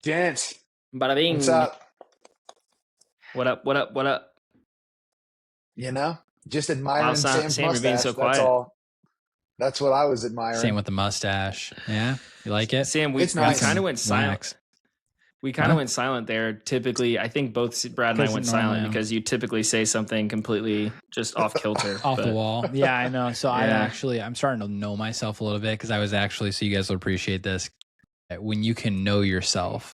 Gents, Bada bing. what's up? What up? What up? What up? You know, just admiring Sam's Sam, you're being mustache. so That's quiet. all. That's what I was admiring. Same with the mustache. Yeah, you like it? Sam, we It's nice. kind of went silent. Wax. We kind of went silent there. Typically, I think both Brad and I went silent because you typically say something completely just off kilter. Off the wall. Yeah, I know. So Yeah. I'm starting to know myself a little bit because I was actually, so you guys will appreciate this. When you can know yourself,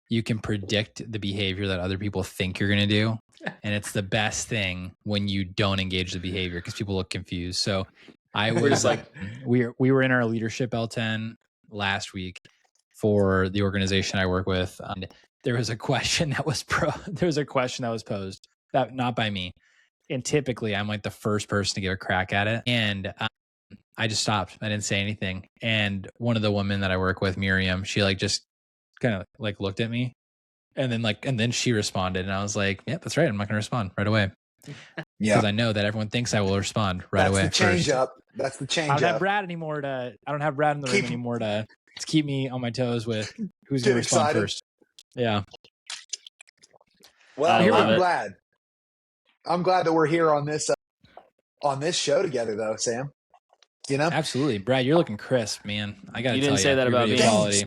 you can predict the behavior that other people think you're going to do. And it's the best thing when you don't engage the behavior because people look confused. So I was just like, we were in our leadership L10 last week for the organization I work with. And there was a question that was posed, that not by me. And typically I'm like the first person to get a crack at it. And I just stopped. I didn't say anything. And one of the women that I work with, Miriam, she like just kind of like looked at me and then she responded. And I was like, yeah, that's right. I'm not going to respond right away. Yeah, Because I know that everyone thinks I will respond right away. That's the change up. That's the change I up. don't have Brad anymore I don't have Brad in the room anymore to keep me on my toes with who's going to respond excited. first. Yeah. Well, I love I'm it. glad. I'm glad that we're here on this show together, though, Sam. You know, Absolutely. Brad, you're looking crisp, man. I got to tell you. You didn't say that your about video me. quality.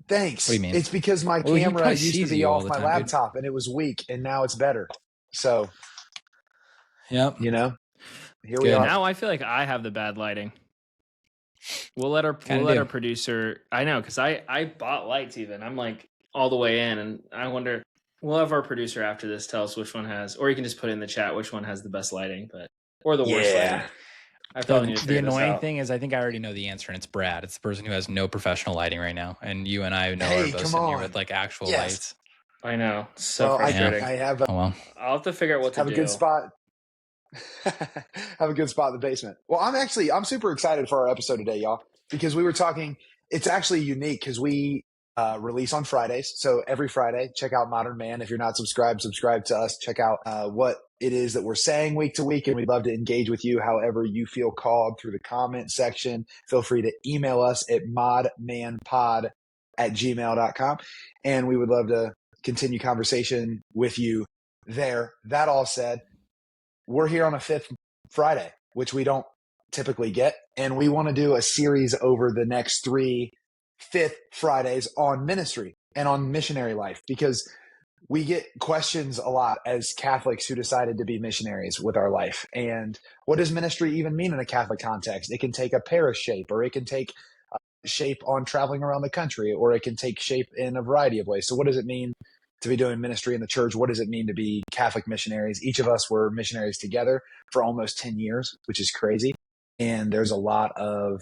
thanks. What do you mean? It's because my Well, he camera probably used to sees be you all off the my time, dude. laptop and it was weak, and now it's better. So, Yep. you know, here we Good. are. now I feel like I have the bad lighting. We'll let our producer. I know, because I bought lights even. I'm like all the way in, and I wonder. We'll have our producer after this tell us which one has, or you can just put in the chat which one has the best lighting, or the worst lighting. I probably need to The figure this annoying out. thing is I think I already know the answer, and it's Brad. It's the person who has no professional lighting right now. And you and I know Hey, are both come sitting here on. with like actual Yes. lights. I know, so Well, frustrating. I have Oh well. I'll have to figure out what to have do. a good spot. Have a good spot in the basement. Well, I'm super excited for our episode today, y'all, because we were talking. It's actually unique because we release on Fridays. So every Friday, check out Modern Man. If you're not subscribed to us. Check out what it is that we're saying week to week, and we'd love to engage with you however you feel called through the comment section. Feel free to email us at modmanpod@gmail.com, and we would love to continue conversation with you there. That all said, we're here on a fifth Friday, which we don't typically get. And we want to do a series over the next 3 fifth Fridays on ministry and on missionary life, because we get questions a lot as Catholics who decided to be missionaries with our life. And what does ministry even mean in a Catholic context? It can take a parish shape, or it can take shape on traveling around the country, or it can take shape in a variety of ways. So what does it mean to be doing ministry in the church? What does it mean to be Catholic missionaries? Each of us were missionaries together for almost 10 years, which is crazy. And there's a lot of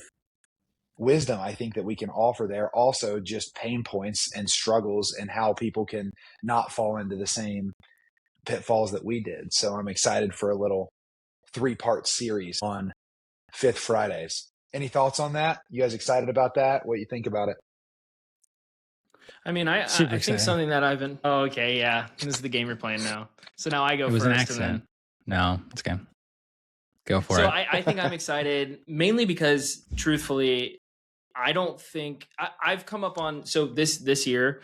wisdom, I think, that we can offer there. Also, just pain points and struggles and how people can not fall into the same pitfalls that we did. So I'm excited for a little 3-part series on Fifth Fridays. Any thoughts on that? You guys excited about that? What do you think about it? I mean, I Super think excited. something that I've been. Oh, okay, yeah. This is the game you're playing now. So now I go It was first. an accident. And then, No, it's okay. Go for so it. I think I'm excited mainly because, truthfully, I don't think I've come up on. So this year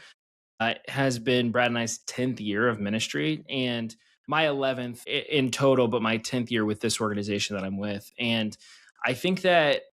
has been Brad and I's 10th year of ministry, and my 11th in total, but my 10th year with this organization that I'm with. And I think that,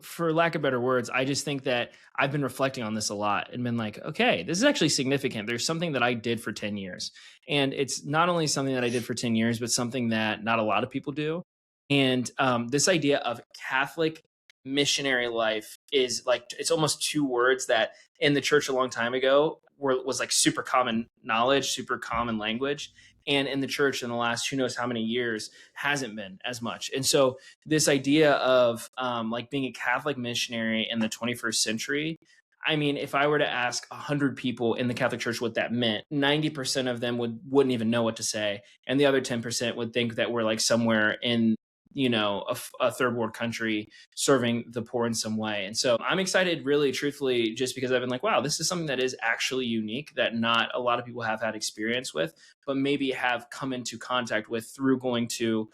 for lack of better words, I just think that I've been reflecting on this a lot and been like, okay, this is actually significant. There's something that I did for 10 years. And it's not only something that I did for 10 years, but something that not a lot of people do. And this idea of Catholic missionary life is like, it's almost 2 words that in the church a long time ago was like super common knowledge, super common language. And in the church in the last who knows how many years hasn't been as much. And so this idea of like being a Catholic missionary in the 21st century, I mean, if I were to ask 100 people in the Catholic Church what that meant, 90% of them wouldn't even know what to say. And the other 10% would think that we're like somewhere in, you know, a third world country serving the poor in some way. And so I'm excited, really, truthfully, just because I've been like, wow, this is something that is actually unique that not a lot of people have had experience with, but maybe have come into contact with through going to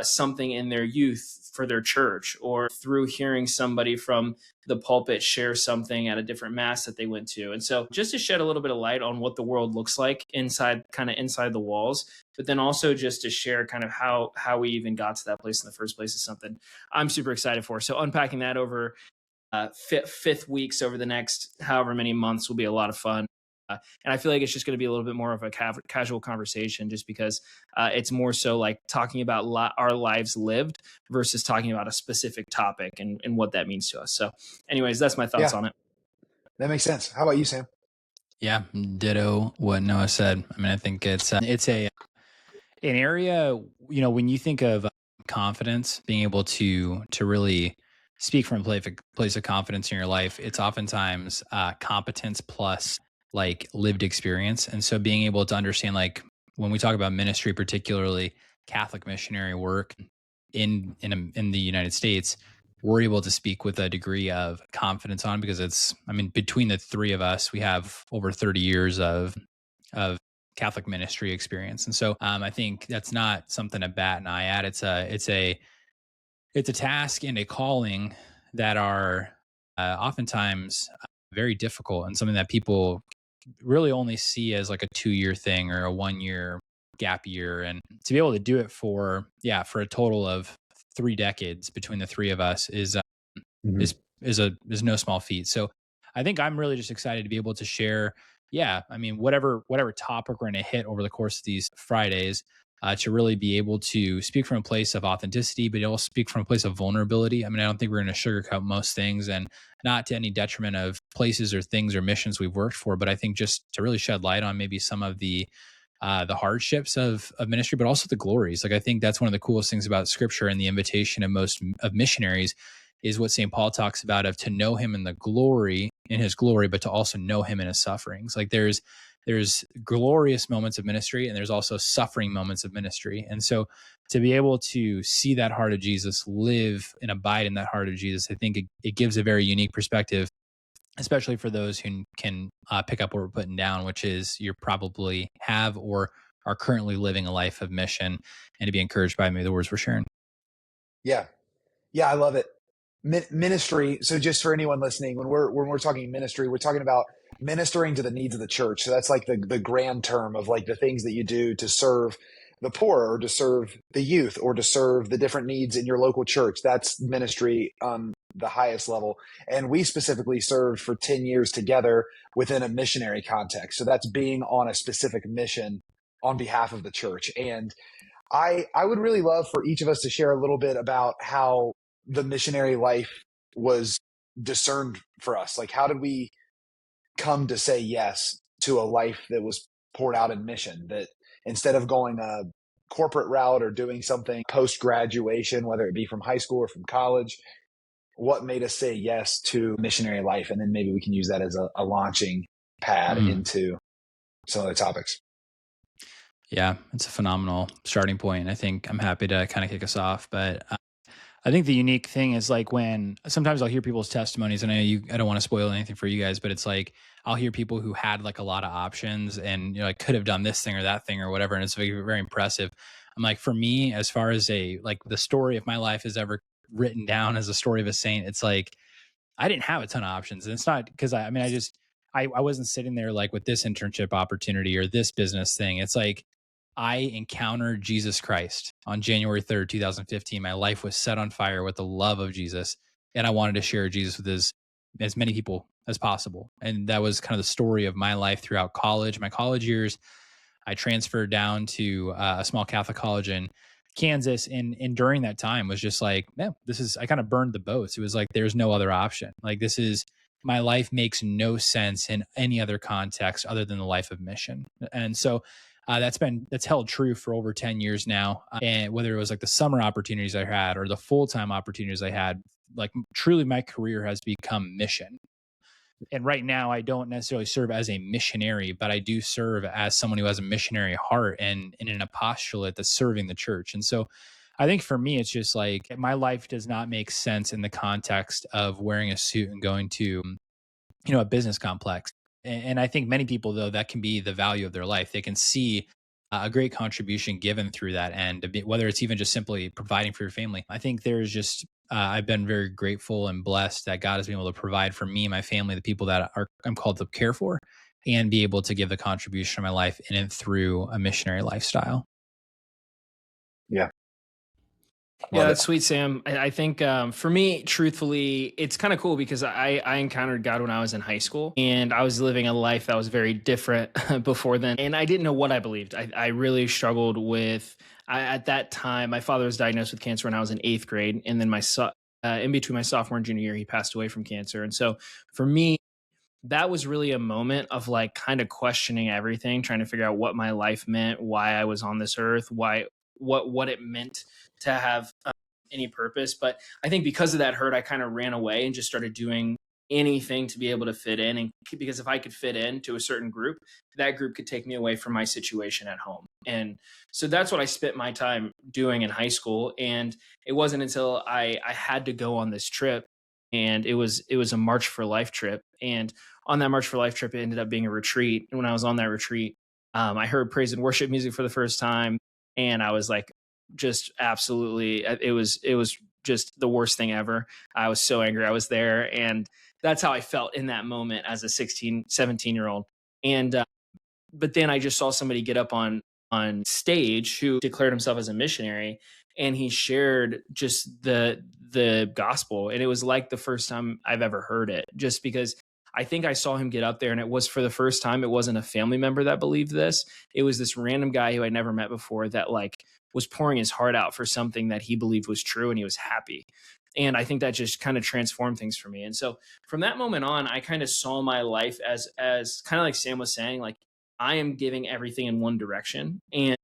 something in their youth for their church, or through hearing somebody from the pulpit share something at a different mass that they went to. And so just to shed a little bit of light on what the world looks like inside the walls, but then also just to share kind of how we even got to that place in the first place is something I'm super excited for. So unpacking that over fifth weeks over the next however many months will be a lot of fun. And I feel like it's just going to be a little bit more of a casual conversation, just because it's more so like talking about our lives lived versus talking about a specific topic and what that means to us. So anyways, that's my thoughts on it. That makes sense. How about you, Sam? Yeah, ditto what Noah said. I mean, I think it's an area, when you think of confidence, being able to really speak from a place of confidence in your life, it's oftentimes competence plus like lived experience. And so being able to understand, like when we talk about ministry, particularly Catholic missionary work in the United States, we're able to speak with a degree of confidence on, because between the three of us, we have over 30 years of Catholic ministry experience. And so I think that's not something to bat an eye at. It's a task and a calling that are oftentimes very difficult, and something that people really only see as like a 2-year thing or a 1-year gap year. And to be able to do it for a total of 3 decades between the three of us is no small feat. So I think I'm really just excited to be able to share, whatever topic we're going to hit over the course of these Fridays, to really be able to speak from a place of authenticity, but also speak from a place of vulnerability. I mean, I don't think we're going to sugarcoat most things, and not to any detriment of places or things or missions we've worked for, but I think just to really shed light on maybe some of the hardships of ministry, but also the glories. Like, I think that's one of the coolest things about Scripture and the invitation of most of missionaries is what St. Paul talks about, of to know him in his glory, but to also know him in his sufferings. Like there's glorious moments of ministry, and there's also suffering moments of ministry. And so to be able to see that heart of Jesus, live and abide in that heart of Jesus, I think it gives a very unique perspective, especially for those who can pick up what we're putting down, which is you probably have or are currently living a life of mission, and to be encouraged by maybe the words we're sharing. Yeah, I love it. Ministry. So just for anyone listening, when we're talking ministry, we're talking about ministering to the needs of the church. So that's like the grand term of like the things that you do to serve the poor, or to serve the youth, or to serve the different needs in your local church. That's ministry on the highest level. And we specifically served for 10 years together within a missionary context. So that's being on a specific mission on behalf of the church. And I would really love for each of us to share a little bit about how the missionary life was discerned for us. Like, how did we come to say yes to a life that was poured out in mission, that instead of going a corporate route or doing something post-graduation, whether it be from high school or from college, what made us say yes to missionary life? And then maybe we can use that as a launching pad into some other topics. Yeah, it's a phenomenal starting point. I think I'm happy to kind of kick us off, but I think the unique thing is like when sometimes I'll hear people's testimonies, and I don't want to spoil anything for you guys, but it's like I'll hear people who had like a lot of options and like could have done this thing or that thing or whatever, and it's very, very impressive. I'm like, for me, as far as the story of my life is ever written down as a story of a saint, it's like I didn't have a ton of options, and it's not because I wasn't sitting there like with this internship opportunity or this business thing. It's like I encountered Jesus Christ on January 3rd, 2015. My life was set on fire with the love of Jesus, and I wanted to share Jesus with as many people as possible. And that was kind of the story of my life throughout college. My college years, I transferred down to a small Catholic college in Kansas, and during that time was just like, man, I kind of burned the boats. It was like there's no other option. Like, my life makes no sense in any other context other than the life of mission. And so that's held true for over 10 years now. And whether it was like the summer opportunities I had or the full-time opportunities I had, like truly my career has become mission. And right now I don't necessarily serve as a missionary, but I do serve as someone who has a missionary heart and in an apostolate that's serving the church. And so I think for me, it's just like my life does not make sense in the context of wearing a suit and going to, a business complex. And I think many people, though, that can be the value of their life. They can see a great contribution given through that end, whether it's even just simply providing for your family. I think there's just, I've been very grateful and blessed that God has been able to provide for me, my family, the people that I'm called to care for, and be able to give the contribution of my life in and through a missionary lifestyle. Yeah. Yeah, Love that's it. sweet, Sam. I think for me, truthfully, it's kind of cool because I encountered God when I was in high school, and I was living a life that was very different before then. And I didn't know what I believed. I really struggled with, at that time, my father was diagnosed with cancer when I was in 8th grade. And then in between my sophomore and junior year, he passed away from cancer. And so for me, that was really a moment of like kind of questioning everything, trying to figure out what my life meant, why I was on this earth, what it meant to have any purpose. But I think because of that hurt, I kind of ran away and just started doing anything to be able to fit in. And because if I could fit into a certain group, that group could take me away from my situation at home. And so that's what I spent my time doing in high school. And it wasn't until I had to go on this trip, and it was a March for Life trip. And on that March for Life trip, it ended up being a retreat. And when I was on that retreat, I heard praise and worship music for the first time, and I was like, just absolutely, it was just the worst thing ever. I was so angry. I was there, and that's how I felt in that moment as a 16, 17-year-old. And but then I just saw somebody get up on stage who declared himself as a missionary, and he shared just the gospel, and it was like the first time I've ever heard it, just because I think I saw him get up there, and it was for the first time. It wasn't a family member that believed this. It was this random guy who I'd never met before that like was pouring his heart out for something that he believed was true, and he was happy. And I think that just kind of transformed things for me. And so from that moment on, I kind of saw my life as kind of like Sam was saying, like I am giving everything in one direction. And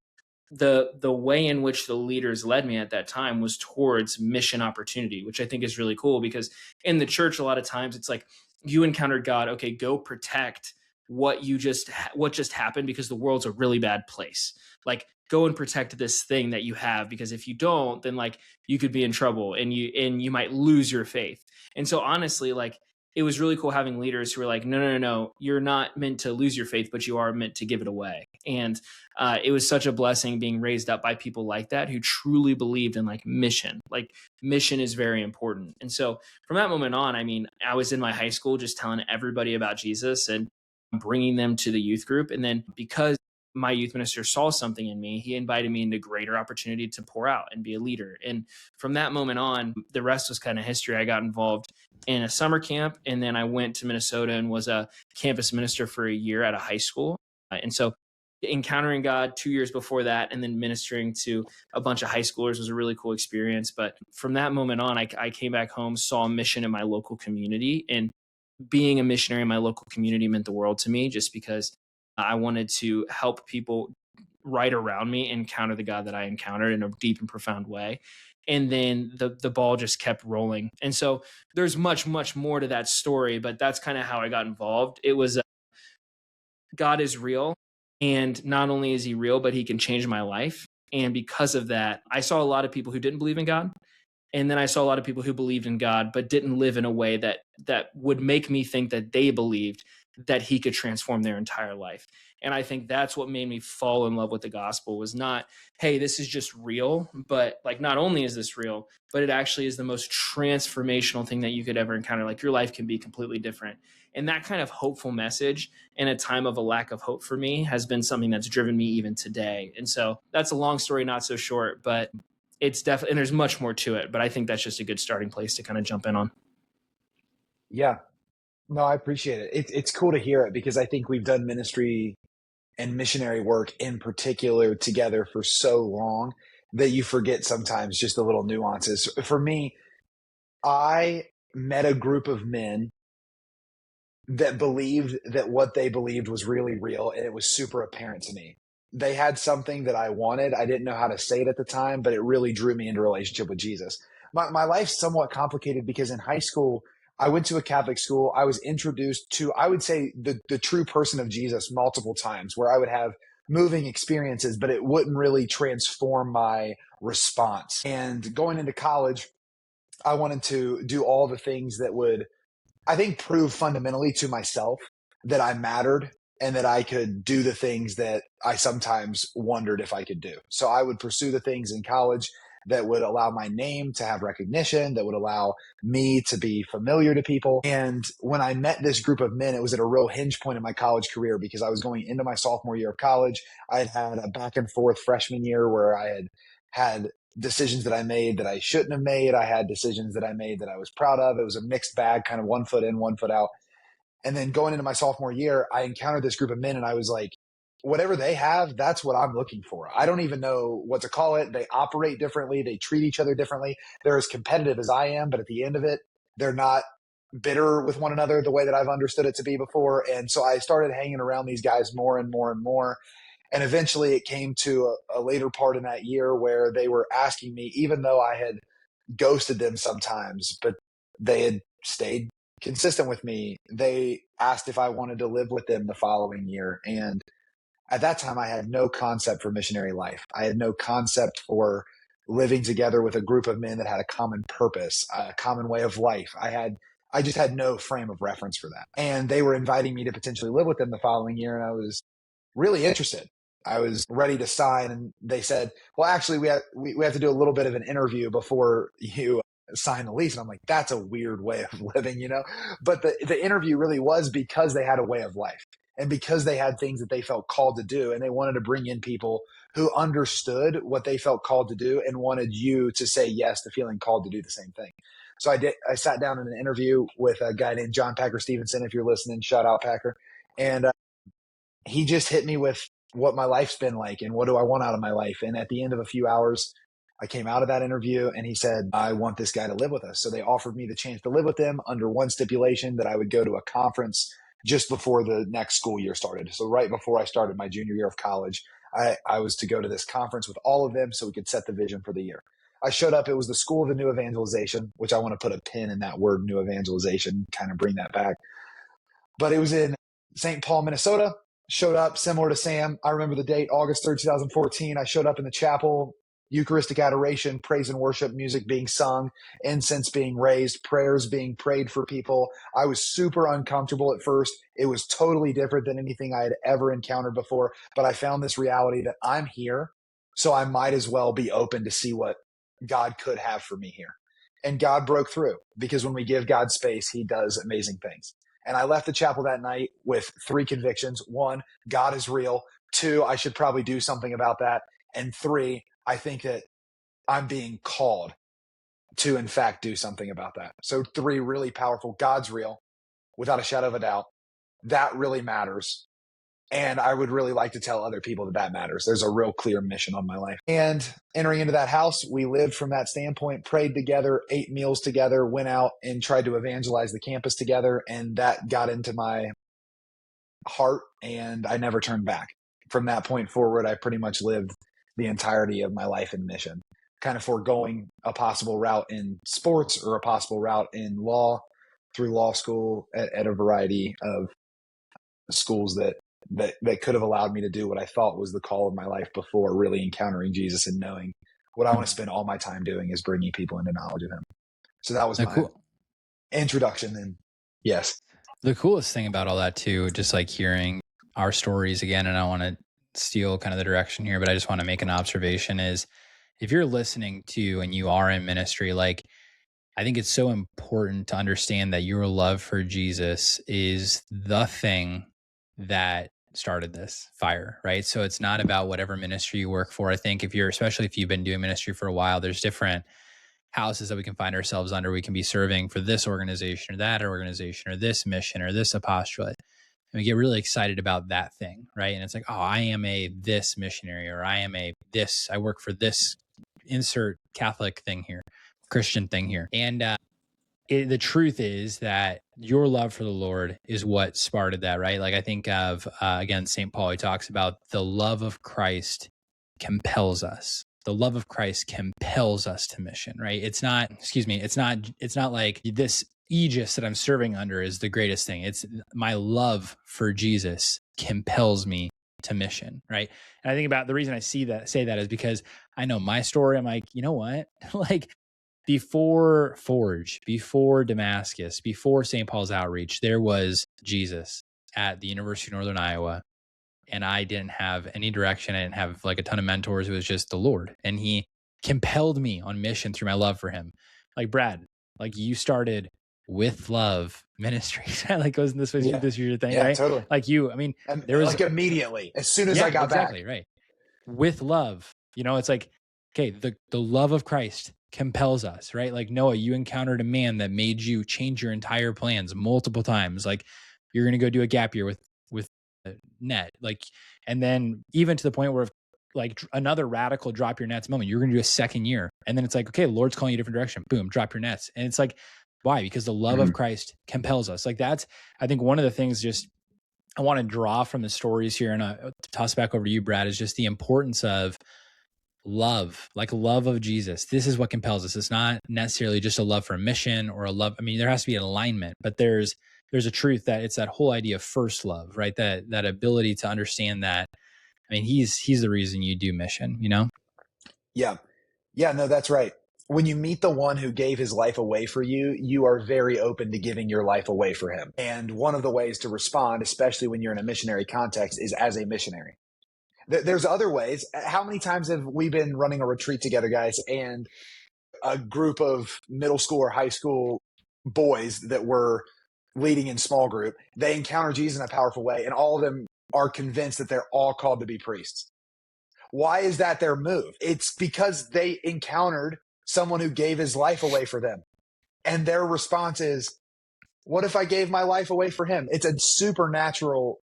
the way in which the leaders led me at that time was towards mission opportunity, which I think is really cool, because in the church a lot of times it's like you encountered God, okay, go protect what just happened, because the world's a really bad place. Like go and protect this thing that you have, because if you don't, then like you could be in trouble, and you might lose your faith. And so honestly, like it was really cool having leaders who were like, no, no, no, no, you're not meant to lose your faith, but you are meant to give it away. And it was such a blessing being raised up by people like that who truly believed in like mission. Like mission is very important. And so from that moment on, I mean, I was in my high school just telling everybody about Jesus and bringing them to the youth group. And then because my youth minister saw something in me, he invited me into greater opportunity to pour out and be a leader. And from that moment on, the rest was kind of history. I got involved in a summer camp, and then I went to Minnesota and was a campus minister for a year at a high school. And so encountering God 2 years before that, and then ministering to a bunch of high schoolers was a really cool experience. But from that moment on, I came back home, saw a mission in my local community, and being a missionary in my local community meant the world to me, just because I wanted to help people right around me encounter the God that I encountered in a deep and profound way. And then the ball just kept rolling. And so there's much, much more to that story, but that's kind of how I got involved. It was God is real. And not only is he real, but he can change my life. And because of that, I saw a lot of people who didn't believe in God. And then I saw a lot of people who believed in God, but didn't live in a way that would make me think that they believed that he could transform their entire life. And I think that's what made me fall in love with the gospel, was not, hey, this is just real, but like not only is this real, but it actually is the most transformational thing that you could ever encounter. Like your life can be completely different. And that kind of hopeful message in a time of a lack of hope for me has been something that's driven me even today. And so that's a long story, not so short, but it's definitely, and there's much more to it, but I think that's just a good starting place to kind of jump in on. Yeah. No, I appreciate it. It's cool to hear it, because I think we've done ministry and missionary work in particular together for so long that you forget sometimes just the little nuances. For me, I met a group of men that believed that what they believed was really real, and it was super apparent to me. They had something that I wanted. I didn't know how to say it at the time, but it really drew me into a relationship with Jesus. My life's somewhat complicated because in high school, I went to a Catholic school. I was introduced to, I would say, the true person of Jesus multiple times, where I would have moving experiences, but it wouldn't really transform my response. And going into college, I wanted to do all the things that would, I think, prove fundamentally to myself that I mattered and that I could do the things that I sometimes wondered if I could do. So I would pursue the things in college that would allow my name to have recognition, that would allow me to be familiar to people. And when I met this group of men, it was at a real hinge point in my college career because I was going into my sophomore year of college. I had had a back and forth freshman year where I had decisions that I made that I shouldn't have made. I had decisions that I made that I was proud of. It was a mixed bag, kind of 1 foot in, 1 foot out. And then going into my sophomore year, I encountered this group of men and I was like, whatever they have, that's what I'm looking for. I don't even know what to call it. They operate differently. They treat each other differently. They're as competitive as I am, but at the end of it, they're not bitter with one another the way that I've understood it to be before. And so I started hanging around these guys more and more and more. And eventually it came to a later part in that year where they were asking me, even though I had ghosted them sometimes, but they had stayed consistent with me. They asked if I wanted to live with them the following year. And at that time, I had no concept for missionary life. I had no concept for living together with a group of men that had a common purpose, a common way of life. I just had no frame of reference for that. And they were inviting me to potentially live with them the following year. And I was really interested. I was ready to sign. And they said, well, actually, we have to do a little bit of an interview before you sign the lease. And I'm like, that's a weird way of living, you know? But the interview really was because they had a way of life and because they had things that they felt called to do. And they wanted to bring in people who understood what they felt called to do and wanted you to say yes to feeling called to do the same thing. So I sat down in an interview with a guy named John Packer Stevenson. If you're listening, shout out Packer. And he just hit me with what my life's been like and what do I want out of my life. And at the end of a few hours, I came out of that interview and he said, I want this guy to live with us. So they offered me the chance to live with them under one stipulation, that I would go to a conference just before the next school year started. So right before I started my junior year of college, I was to go to this conference with all of them so we could set the vision for the year. I showed up. It was the School of the New Evangelization, which I want to put a pin in that word, new evangelization, kind of bring that back. But it was in St. Paul, Minnesota. Showed up similar to Sam. I remember the date, August 3rd, 2014. I showed up in the chapel, Eucharistic adoration, praise and worship, music being sung, incense being raised, prayers being prayed for people. I was super uncomfortable at first. It was totally different than anything I had ever encountered before. But I found this reality that I'm here, so I might as well be open to see what God could have for me here. And God broke through, because when we give God space, he does amazing things. And I left the chapel that night with 3 convictions. 1, God is real. 2, I should probably do something about that. And 3, I think that I'm being called to, in fact, do something about that. So 3 really powerful. God's real, without a shadow of a doubt. That really matters. And I would really like to tell other people that matters. There's a real clear mission on my life. And entering into that house, we lived from that standpoint, prayed together, ate meals together, went out and tried to evangelize the campus together. And that got into my heart and I never turned back. From that point forward, I pretty much lived the entirety of my life in mission, kind of foregoing a possible route in sports or a possible route in law through law school at a variety of schools that could have allowed me to do what I thought was the call of my life before really encountering Jesus and knowing what I want to spend all my time doing is bringing people into knowledge of him. So that was my introduction. And yes. The coolest thing about all that too, just like hearing our stories again, and I want to steal kind of the direction here, but I just want to make an observation is, if you're listening to and you are in ministry, like, I think it's so important to understand that your love for Jesus is the thing that started this fire, right? So it's not about whatever ministry you work for. I think especially if you've been doing ministry for a while, there's different houses that we can find ourselves under. We can be serving for this organization or that organization or this mission or this apostolate. And we get really excited about that thing, right? And it's like, oh, I am this missionary, or I work for this insert Catholic thing here, Christian thing here. And the truth is that your love for the Lord is what sparked that, right? Like, I think of, again, St. Paul, he talks about the love of Christ compels us. The love of Christ compels us to mission, right? It's not like this aegis that I'm serving under is the greatest thing. It's my love for Jesus compels me to mission, right? And I think about the reason I say that is because I know my story. I'm like, you know what? Like, before Forge, before Damascus, before St. Paul's outreach, there was Jesus. at the University of Northern Iowa, and I didn't have any direction. I didn't have like a ton of mentors. It was just the Lord. And he compelled me on mission through my love for him. Like, Brad, like you started with love ministry. Like, wasn't this was Yeah. this your thing, Yeah, right? totally. Like you, I mean, And there was like immediately, as soon as I got exactly back. right. With love, it's like, okay, the love of Christ compels us, right? Like, Noah, you encountered a man that made you change your entire plans multiple times. Like, you're going to go do a gap year with net, like, and then even to the point where like another radical drop your nets moment, you're going to do a second year. And then it's like, okay, Lord's calling you a different direction. Boom, drop your nets. And it's like, why? Because the love of Christ compels us. Like, that's, I think, one of the things just I want to draw from the stories here, and toss back over to you, Brad, is just the importance of love, like love of Jesus. This is what compels us. It's not necessarily just a love for a mission or a love. I mean, there has to be an alignment, but there's a truth that it's that whole idea of first love, right? That ability to understand that. I mean, he's the reason you do mission, Yeah. Yeah, no, that's right. When you meet the one who gave his life away for you, you are very open to giving your life away for him. And one of the ways to respond, especially when you're in a missionary context, is as a missionary. There's other ways. How many times have we been running a retreat together, guys, and a group of middle school or high school boys that were leading in small group, they encounter Jesus in a powerful way, and all of them are convinced that they're all called to be priests. Why is that their move? It's because they encountered someone who gave his life away for them. And their response is, what if I gave my life away for him? It's a supernatural,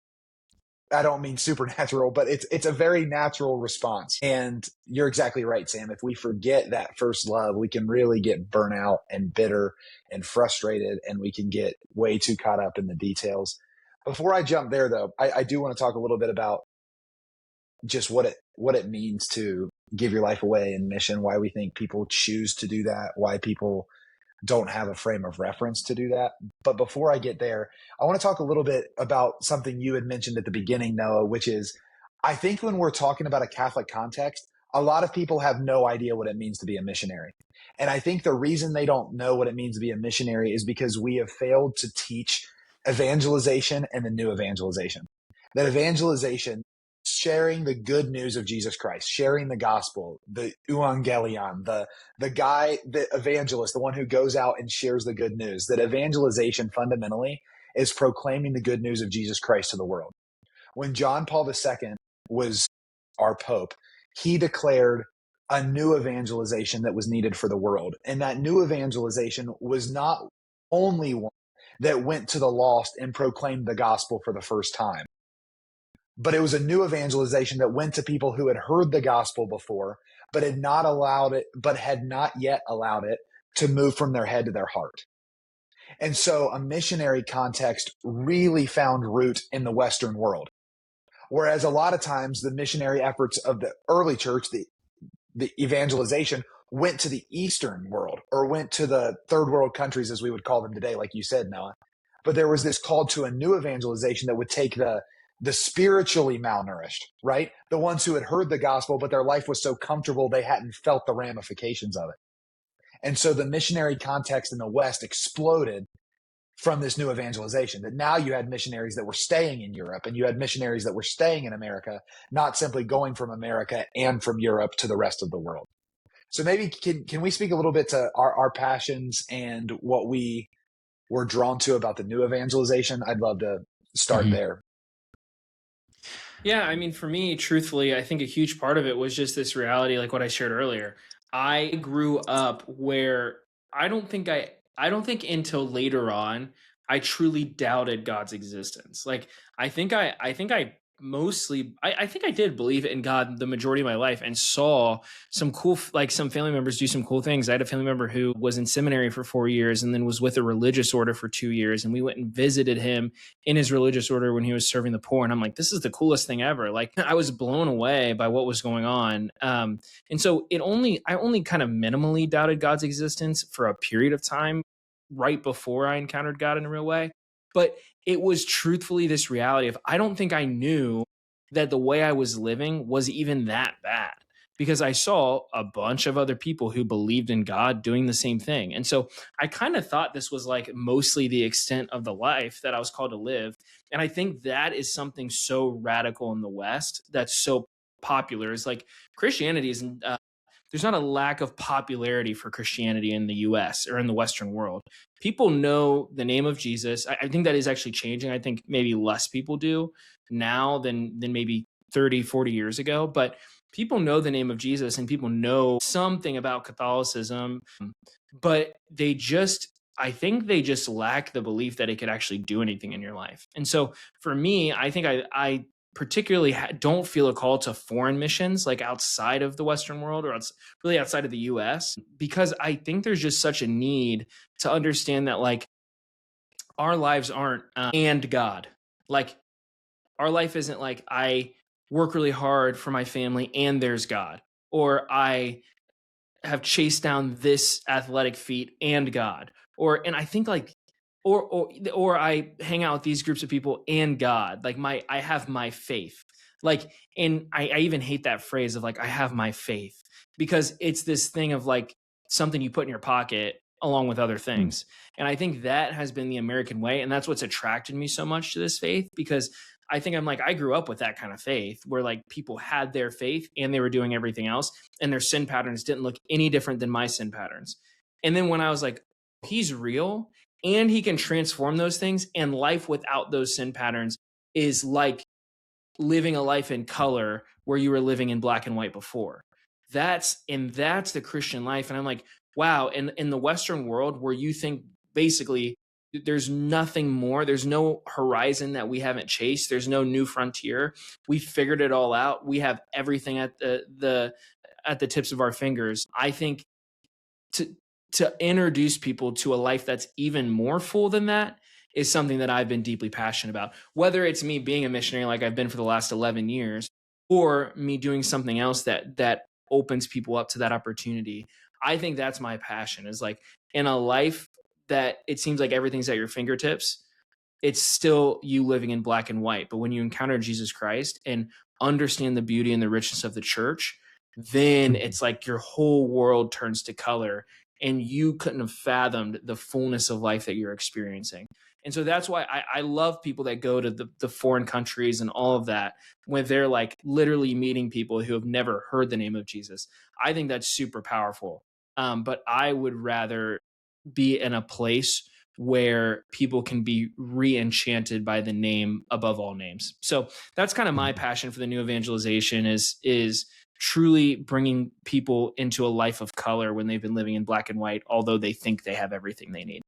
I don't mean supernatural, but it's a very natural response. And you're exactly right, Sam. If we forget that first love, we can really get burnout and bitter and frustrated, and we can get way too caught up in the details. Before I jump there, though, I do want to talk a little bit about just what it means to give your life away in mission, why we think people choose to do that, why people don't have a frame of reference to do that. But before I get there, I want to talk a little bit about something you had mentioned at the beginning, Noah, which is, I think when we're talking about a Catholic context, a lot of people have no idea what it means to be a missionary. And I think the reason they don't know what it means to be a missionary is because we have failed to teach evangelization and the new evangelization. That evangelization, sharing the good news of Jesus Christ, sharing the gospel, the evangelion, the guy, the evangelist, the one who goes out and shares the good news, that evangelization fundamentally is proclaiming the good news of Jesus Christ to the world. When John Paul II was our Pope, he declared a new evangelization that was needed for the world. And that new evangelization was not only one that went to the lost and proclaimed the gospel for the first time, but it was a new evangelization that went to people who had heard the gospel before, but had not yet allowed it to move from their head to their heart. And so a missionary context really found root in the Western world. Whereas a lot of times the missionary efforts of the early church, the evangelization, went to the Eastern world, or went to the third world countries, as we would call them today, like you said, Noah. But there was this call to a new evangelization that would take the spiritually malnourished, right? The ones who had heard the gospel, but their life was so comfortable they hadn't felt the ramifications of it. And so the missionary context in the West exploded from this new evangelization, that now you had missionaries that were staying in Europe, and you had missionaries that were staying in America, not simply going from America and from Europe to the rest of the world. So maybe can we speak a little bit to our passions and what we were drawn to about the new evangelization? I'd love to start there. Yeah, I mean, for me, truthfully, I think a huge part of it was just this reality, like what I shared earlier. I grew up where I don't think until later on I truly doubted God's existence. Like I think I mostly I think I did believe in God the majority of my life, and saw some cool, like some family members do some cool things. I had a family member who was in seminary for 4 years and then was with a religious order for 2 years, and we went and visited him in his religious order when he was serving the poor. And I'm like, this is the coolest thing ever. Like, I was blown away by what was going on. And so I only kind of minimally doubted God's existence for a period of time right before I encountered God in a real way. But it was truthfully this reality of, I don't think I knew that the way I was living was even that bad. because I saw a bunch of other people who believed in God doing the same thing. And so I kind of thought this was like mostly the extent of the life that I was called to live. And I think that is something so radical in the West that's so popular. Is like Christianity is there's not a lack of popularity for Christianity in the US or in the Western world. People know the name of Jesus. I think that is actually changing. I think maybe less people do now than maybe 30, 40 years ago. But people know the name of Jesus and people know something about Catholicism, but I think they just lack the belief that it could actually do anything in your life. And so for me, I think I particularly don't feel a call to foreign missions, like outside of the Western world or really outside of the US, because I think there's just such a need to understand that like our lives aren't and God. Like our life isn't like I work really hard for my family and there's God, or I have chased down this athletic feat and God, and I think like, or I hang out with these groups of people and God, like I have my faith, like, and I even hate that phrase of like I have my faith, because it's this thing of like something you put in your pocket along with other things. And I think that has been the American way, and that's what's attracted me so much to this faith, because I think I'm like, I grew up with that kind of faith where like people had their faith and they were doing everything else, and their sin patterns didn't look any different than my sin patterns. And then when I was like, he's real and he can transform those things, and life without those sin patterns is like living a life in color where you were living in black and white before. That's the Christian life. And I'm like, wow. And in the Western world where you think basically there's nothing more, there's no horizon that we haven't chased, there's no new frontier, we figured it all out, we have everything at the tips of our fingers. I think to introduce people to a life that's even more full than that is something that I've been deeply passionate about. Whether it's me being a missionary like I've been for the last 11 years, or me doing something else that opens people up to that opportunity. I think that's my passion, is like in a life that it seems like everything's at your fingertips, it's still you living in black and white. But when you encounter Jesus Christ and understand the beauty and the richness of the church, then it's like your whole world turns to color, and you couldn't have fathomed the fullness of life that you're experiencing. And so that's why I love people that go to the foreign countries and all of that, when they're like literally meeting people who have never heard the name of Jesus. I think that's super powerful. But I would rather be in a place where people can be re-enchanted by the name above all names. So that's kind of my passion for the new evangelization, is truly bringing people into a life of color when they've been living in black and white, although they think they have everything they need.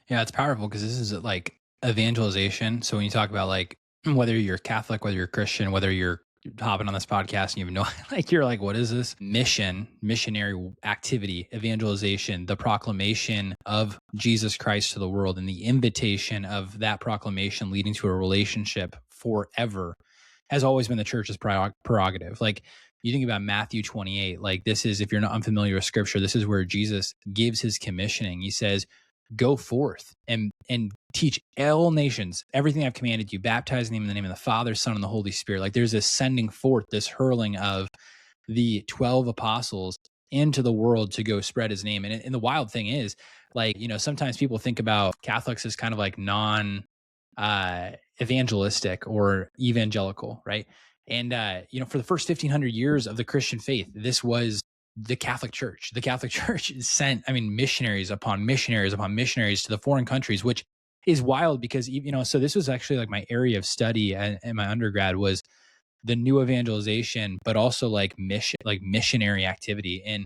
Yeah, it's powerful because this is like evangelization. So when you talk about like whether you're Catholic, whether you're Christian, whether you're hopping on this podcast and you have no like you're like, what is this? Missionary activity, evangelization, the proclamation of Jesus Christ to the world, and the invitation of that proclamation leading to a relationship forever has always been the church's prerogative. Like you think about Matthew 28, like this is, if you're not unfamiliar with scripture, this is where Jesus gives his commissioning. He says, go forth and teach all nations everything I've commanded you, baptizing them in the name of the Father, Son, and the Holy Spirit. Like there's this sending forth, this hurling of the 12 apostles into the world to go spread his name. And the wild thing is, like, you know, sometimes people think about Catholics as kind of like evangelistic or evangelical, right? And, you know, for the first 1500 years of the Christian faith, this was the Catholic Church. The Catholic Church sent, missionaries upon missionaries upon missionaries to the foreign countries, which is wild because, you know, so this was actually like my area of study in my undergrad was the new evangelization, but also like missionary activity. And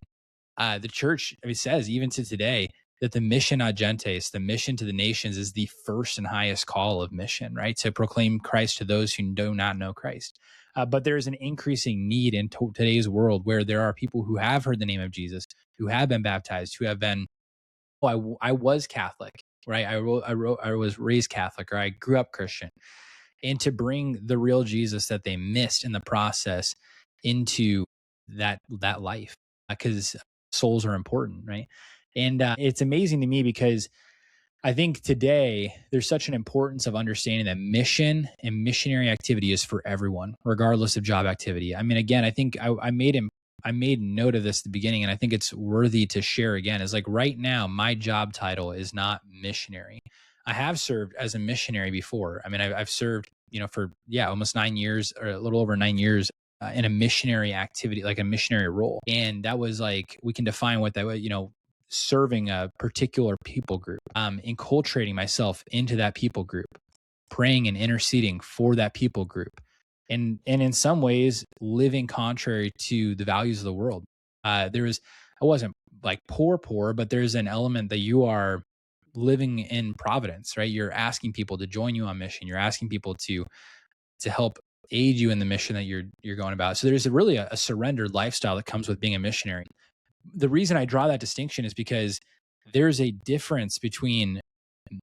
the church says even to today that the mission ad gentes, the mission to the nations, is the first and highest call of mission, right? To proclaim Christ to those who do not know Christ. But there is an increasing need in today's world where there are people who have heard the name of Jesus, who have been baptized, who have been, I was Catholic, right? I was raised Catholic, or I grew up Christian. And to bring the real Jesus that they missed in the process into that life, because souls are important, right? And it's amazing to me because I think today there's such an importance of understanding that mission and missionary activity is for everyone, regardless of job activity. I mean, again, I think I made note of this at the beginning, and I think it's worthy to share again. Is like right now, my job title is not missionary. I have served as a missionary before. I mean, I've served, for almost 9 years, or a little over 9 years, in a missionary activity, like a missionary role, and that was like, we can define what that was, serving a particular people group, enculturating myself into that people group, praying and interceding for that people group, and in some ways living contrary to the values of the world. I wasn't like poor, but there's an element that you are living in providence, right? You're asking people to join you on mission. You're asking people to help aid you in the mission that you're going about. So there's really a surrendered lifestyle that comes with being a missionary. The reason I draw that distinction is because there's a difference between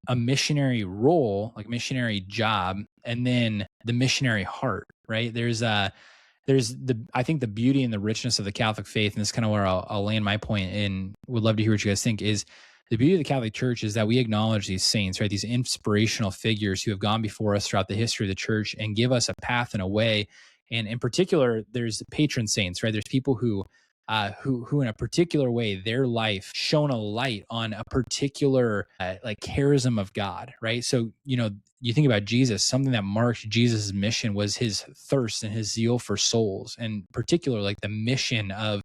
a missionary role, like missionary job, and then the missionary heart, right? I think the beauty and the richness of the Catholic faith, and this is kind of where I'll land my point, and would love to hear what you guys think, is the beauty of the Catholic Church is that we acknowledge these saints, right? These inspirational figures who have gone before us throughout the history of the church and give us a path and a way. And in particular, there's patron saints, right? There's people who in a particular way, their life shone a light on a particular like charism of God, right? So, you think about Jesus, something that marked Jesus' mission was his thirst and his zeal for souls, and particular, like the mission of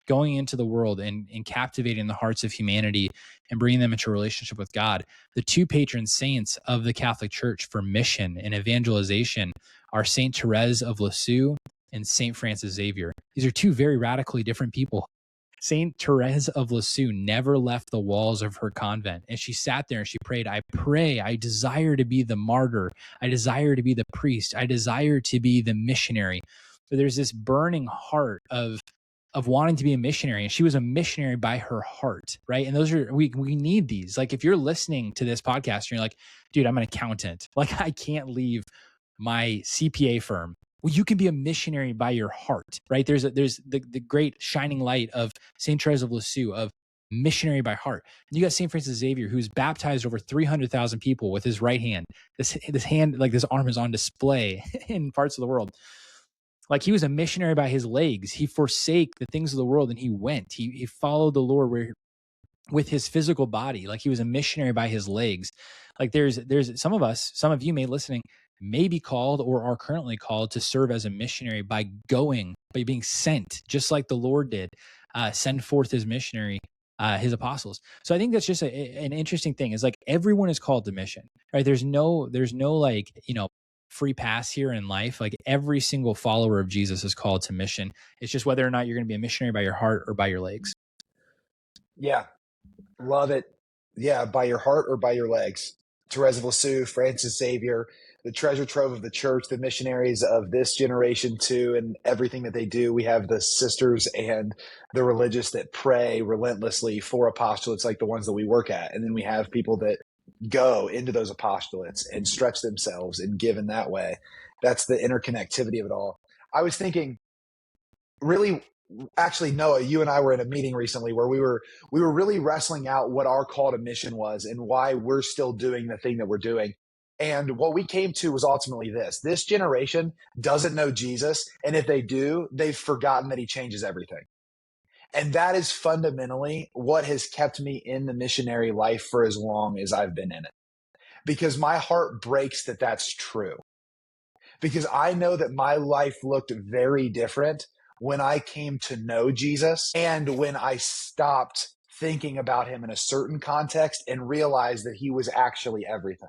going into the world and captivating the hearts of humanity and bringing them into a relationship with God. The two patron saints of the Catholic Church for mission and evangelization are Saint Thérèse of Lisieux and Saint Francis Xavier. These are two very radically different people. Saint Thérèse of Lisieux never left the walls of her convent, and she sat there and she prayed, I desire to be the martyr. I desire to be the priest. I desire to be the missionary. So there's this burning heart of wanting to be a missionary, and she was a missionary by her heart, right? And those are, we need these. Like, if you're listening to this podcast and you're like, dude, I'm an accountant, like I can't leave my CPA firm. Well, you can be a missionary by your heart, right? There's the great shining light of Saint Thérèse of Lisieux, of missionary by heart. And you got Saint Francis Xavier, who's baptized over 300,000 people with his right hand. This hand, like this arm, is on display in parts of the world. Like, he was a missionary by his legs. He forsake the things of the world and he went. He followed the Lord with his physical body. Like, he was a missionary by his legs. Like, there's some of you may listening may be called or are currently called to serve as a missionary by being sent, just like the Lord did, send forth his missionary, his apostles. So I think that's just an interesting thing, is like everyone is called to mission, right? There's no like, free pass here in life. Like, every single follower of Jesus is called to mission. It's just whether or not you're going to be a missionary by your heart or by your legs. Yeah. Love it. Yeah. By your heart or by your legs. Thérèse of Lisieux, Francis Xavier, the treasure trove of the church, the missionaries of this generation too, and everything that they do. We have the sisters and the religious that pray relentlessly for apostolates like the ones that we work at. And then we have people that go into those apostolates and stretch themselves and give in that way. That's the interconnectivity of it all. I was thinking, really, actually, Noah, you and I were in a meeting recently where we were really wrestling out what our call to mission was and why we're still doing the thing that we're doing. And what we came to was ultimately this generation doesn't know Jesus. And if they do, they've forgotten that he changes everything. And that is fundamentally what has kept me in the missionary life for as long as I've been in it, because my heart breaks that that's true, because I know that my life looked very different when I came to know Jesus and when I stopped thinking about him in a certain context and realized that he was actually everything,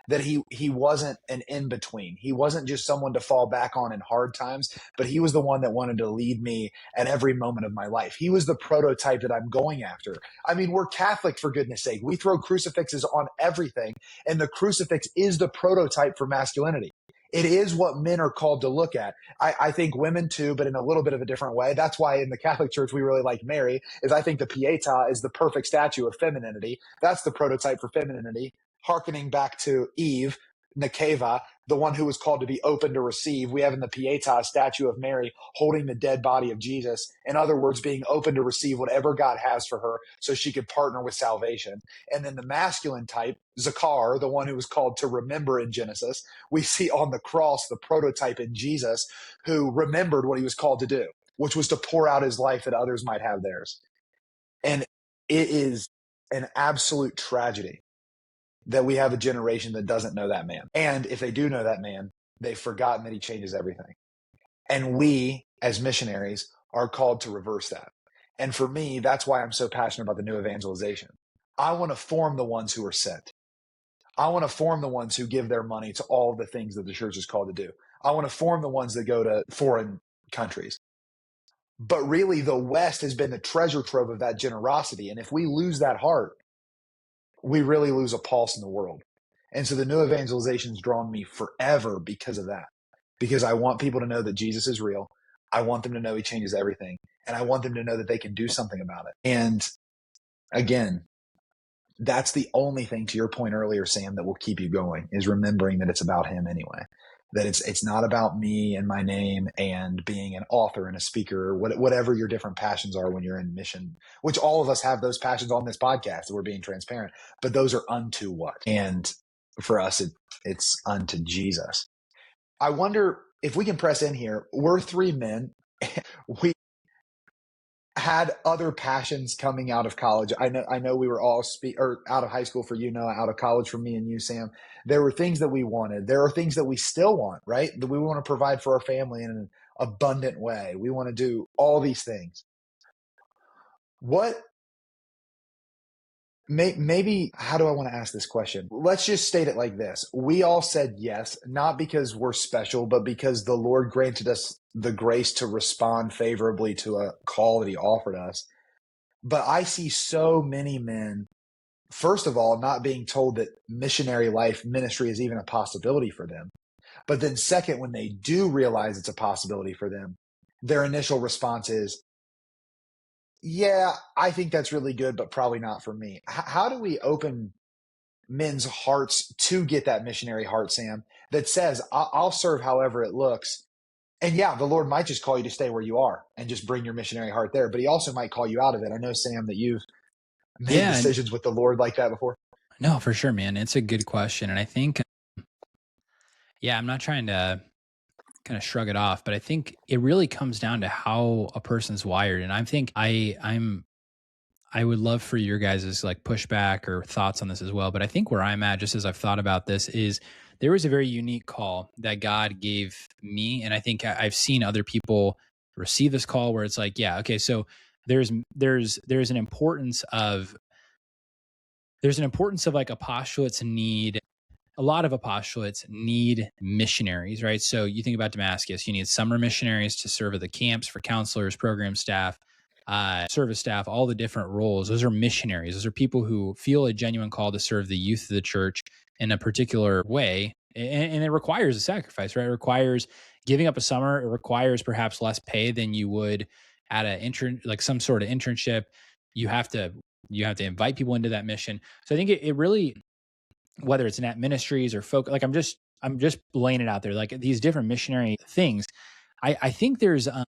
that he wasn't an in-between. He wasn't just someone to fall back on in hard times, but he was the one that wanted to lead me at every moment of my life. He was the prototype that I'm going after. I mean, we're Catholic, for goodness sake. We throw crucifixes on everything, and the crucifix is the prototype for masculinity. It is what men are called to look at. I think women too, but in a little bit of a different way. That's why in the Catholic Church, we really like Mary, is I think the Pietà is the perfect statue of femininity. That's the prototype for femininity, hearkening back to Eve, Nekeva, the one who was called to be open to receive. We have in the Pietà a statue of Mary holding the dead body of Jesus. In other words, being open to receive whatever God has for her so she could partner with salvation. And then the masculine type, Zakar, the one who was called to remember in Genesis, we see on the cross the prototype in Jesus who remembered what he was called to do, which was to pour out his life that others might have theirs. And it is an absolute tragedy that we have a generation that doesn't know that man. And if they do know that man, they've forgotten that he changes everything. And we, as missionaries, are called to reverse that. And for me, that's why I'm so passionate about the new evangelization. I want to form the ones who are sent. I want to form the ones who give their money to all the things that the church is called to do. I want to form the ones that go to foreign countries. But really, the West has been the treasure trove of that generosity. And if we lose that heart, we really lose a pulse in the world. And so the new evangelization has drawn me forever because of that. Because I want people to know that Jesus is real. I want them to know he changes everything. And I want them to know that they can do something about it. And again, that's the only thing, to your point earlier, Sam, that will keep you going, is remembering that it's about him anyway. That it's not about me and my name and being an author and a speaker, whatever your different passions are when you're in mission, which all of us have those passions on this podcast, that we're being transparent, but those are unto what? And for us, it's unto Jesus. I wonder if we can press in here. We're three men. We had other passions coming out of college. I know we were all out of high school for you, Noah, out of college for me and you, Sam. There were things that we wanted. There are things that we still want, right? That we want to provide for our family in an abundant way. We want to do all these things. Maybe, how do I want to ask this question? Let's just state it like this. We all said yes, not because we're special, but because the Lord granted us the grace to respond favorably to a call that he offered us. But I see so many men, first of all, not being told that missionary life, ministry is even a possibility for them. But then second, when they do realize it's a possibility for them, their initial response is, yeah, I think that's really good, but probably not for me. How do we open men's hearts to get that missionary heart, Sam, that says, I'll serve however it looks? And yeah, the Lord might just call you to stay where you are and just bring your missionary heart there, but he also might call you out of it. I know, Sam, that you've made decisions with the Lord like that before. No, for sure, man. It's a good question. And I think, I'm not trying to kind of shrug it off, but I think it really comes down to how a person's wired. And I think I would love for your guys' like pushback or thoughts on this as well. But I think where I'm at, just as I've thought about this, is there was a very unique call that God gave me. And I think I've seen other people receive this call where it's like, so there's an importance of like apostolates need, a lot of apostolates need missionaries, right? So you think about Damascus, you need summer missionaries to serve at the camps for counselors, program staff, service staff, all the different roles. Those are missionaries. Those are people who feel a genuine call to serve the youth of the church in a particular way. And it requires a sacrifice, right? It requires giving up a summer. It requires perhaps less pay than you would at like some sort of internship. You have to invite people into that mission. So I think it really, whether it's net ministries or folk, like I'm just laying it out there, like these different missionary things. I think there's an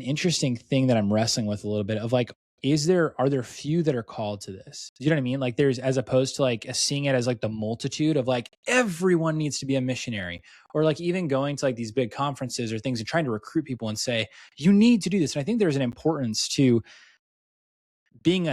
interesting thing that I'm wrestling with a little bit of like, are there few that are called to this? You know what I mean? Like there's, as opposed to like seeing it as like the multitude of like, everyone needs to be a missionary, or like even going to like these big conferences or things and trying to recruit people and say, you need to do this. And I think there's an importance to being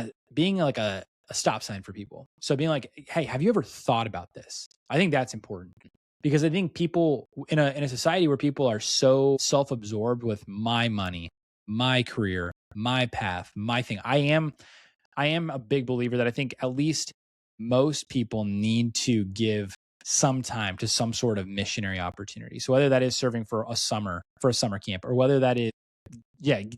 like a stop sign for people. So being like, hey, have you ever thought about this? I think that's important, because I think people in a society where people are so self-absorbed with my money, my career, my path, my thing. I am a big believer that I think at least most people need to give some time to some sort of missionary opportunity. So whether that is serving for a summer camp, or whether that is,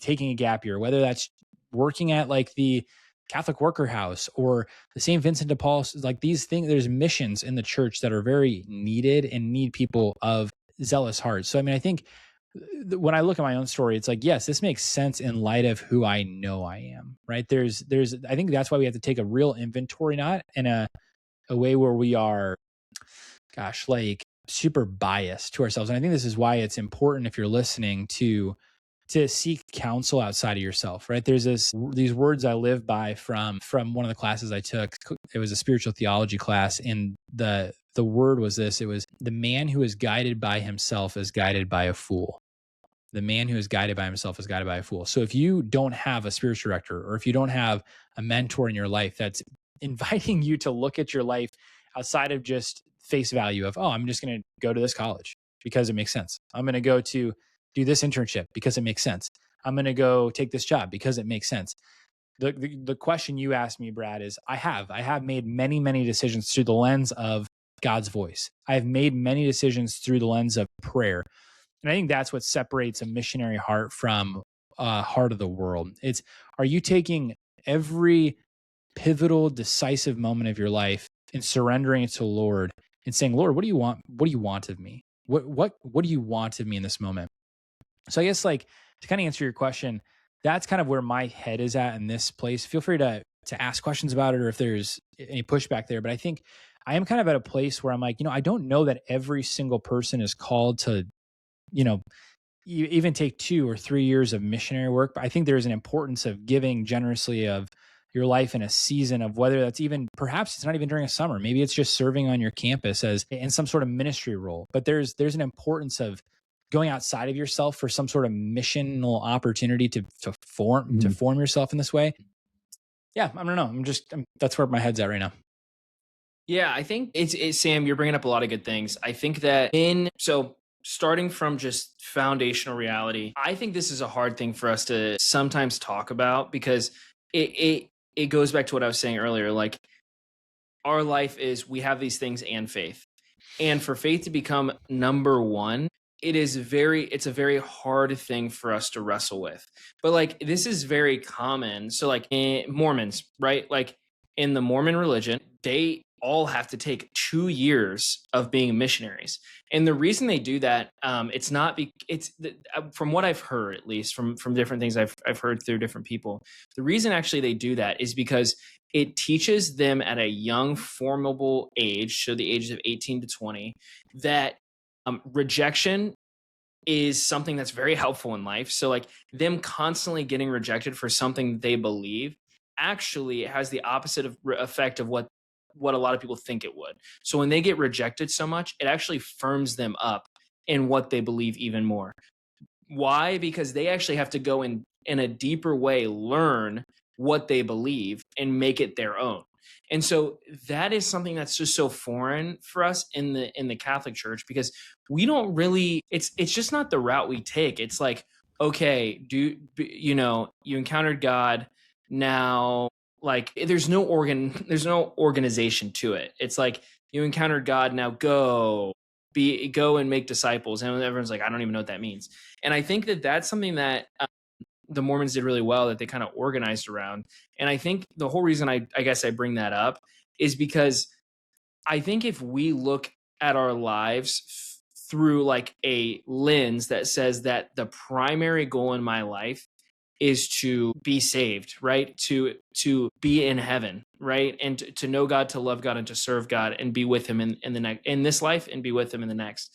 taking a gap year, whether that's working at like the Catholic Worker House or the St. Vincent de Paul, like these things, there's missions in the church that are very needed and need people of zealous hearts. So, I mean, I think when I look at my own story, it's like, yes, this makes sense in light of who I know I am, right? I think that's why we have to take a real inventory, not in a way where we are, like super biased to ourselves. And I think this is why it's important, if you're listening, to seek counsel outside of yourself, right? There's these words I live by from one of the classes I took. It was a spiritual theology class, and the word was this: it was, the man who is guided by himself is guided by a fool. The man who is guided by himself is guided by a fool. So if you don't have a spiritual director, or if you don't have a mentor in your life that's inviting you to look at your life outside of just face value of, oh, I'm just going to go to this college because it makes sense. I'm going to go to do this internship because it makes sense. I'm going to go take this job because it makes sense. The question you asked me, Brad, is I have made many, many decisions through the lens of God's voice. I've made many decisions through the lens of prayer. And I think that's what separates a missionary heart from a heart of the world. It's, are you taking every pivotal, decisive moment of your life and surrendering it to the Lord and saying, Lord, what do you want? What do you want of me? What do you want of me in this moment? So I guess, like, to kind of answer your question, that's kind of where my head is at in this place. Feel free to ask questions about it, or if there's any pushback there. But I think I am kind of at a place where I'm like, I don't know that every single person is called to, you even take 2 or 3 years of missionary work. But I think there's an importance of giving generously of your life in a season of, whether that's even, perhaps it's not even during a summer. Maybe it's just serving on your campus as in some sort of ministry role. But there's an importance of going outside of yourself for some sort of missional opportunity to form yourself in this way. Yeah, I don't know. That's where my head's at right now. Yeah, I think it's Sam, you're bringing up a lot of good things. I think that starting from just foundational reality, I think this is a hard thing for us to sometimes talk about, because it goes back to what I was saying earlier. Like, our life is, we have these things and faith. And for faith to become number one, it's a very hard thing for us to wrestle with. But like, this is very common. So like in Mormons, right? Like in the Mormon religion, they all have to take 2 years of being missionaries. And the reason they do that, from what I've heard, at least from different things I've heard through different people, the reason actually they do that is because it teaches them at a young, formable age, so the ages of 18 to 20, that rejection is something that's very helpful in life. So like, them constantly getting rejected for something they believe actually has the opposite effect of what a lot of people think it would. So when they get rejected so much, it actually firms them up in what they believe even more. Why? Because they actually have to go in a deeper way, learn what they believe and make it their own. And so that is something that's just so foreign for us in the Catholic Church, because we don't really, it's just not the route we take. It's like, okay, you encountered God, now, like, there's no organization to it. It's like, you encountered God, now go and make disciples. And everyone's like, I don't even know what that means. And I think that that's something that the Mormons did really well, that they kind of organized around. And I think the whole reason I guess I bring that up is because I think if we look at our lives through like a lens that says that the primary goal in my life is to be saved, right? To be in heaven, right? And to know God, to love God, and to serve God, and be with him in this life, and be with him in the next.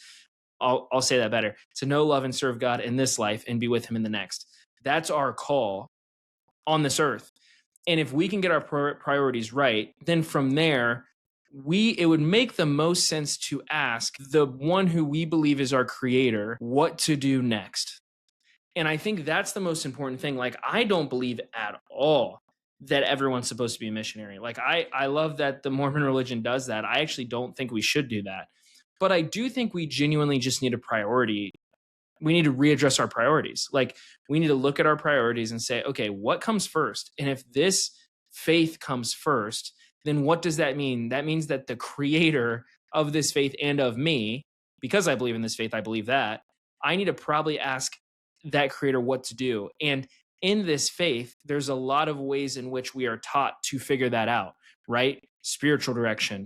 I'll say that better. To know, love, and serve God in this life, and be with him in the next. That's our call on this earth. And if we can get our priorities right, then from there, it would make the most sense to ask the one who we believe is our creator what to do next. And I think that's the most important thing. Like, I don't believe at all that everyone's supposed to be a missionary. Like, I love that the Mormon religion does that. I actually don't think we should do that. But I do think we genuinely just need a priority. We need to readdress our priorities. Like, we need to look at our priorities and say, okay, what comes first? And if this faith comes first, then what does that mean? That means that the creator of this faith and of me, because I believe in this faith, I believe that, I need to probably ask that creator what to do. And in this faith, there's a lot of ways in which we are taught to figure that out, right? Spiritual direction,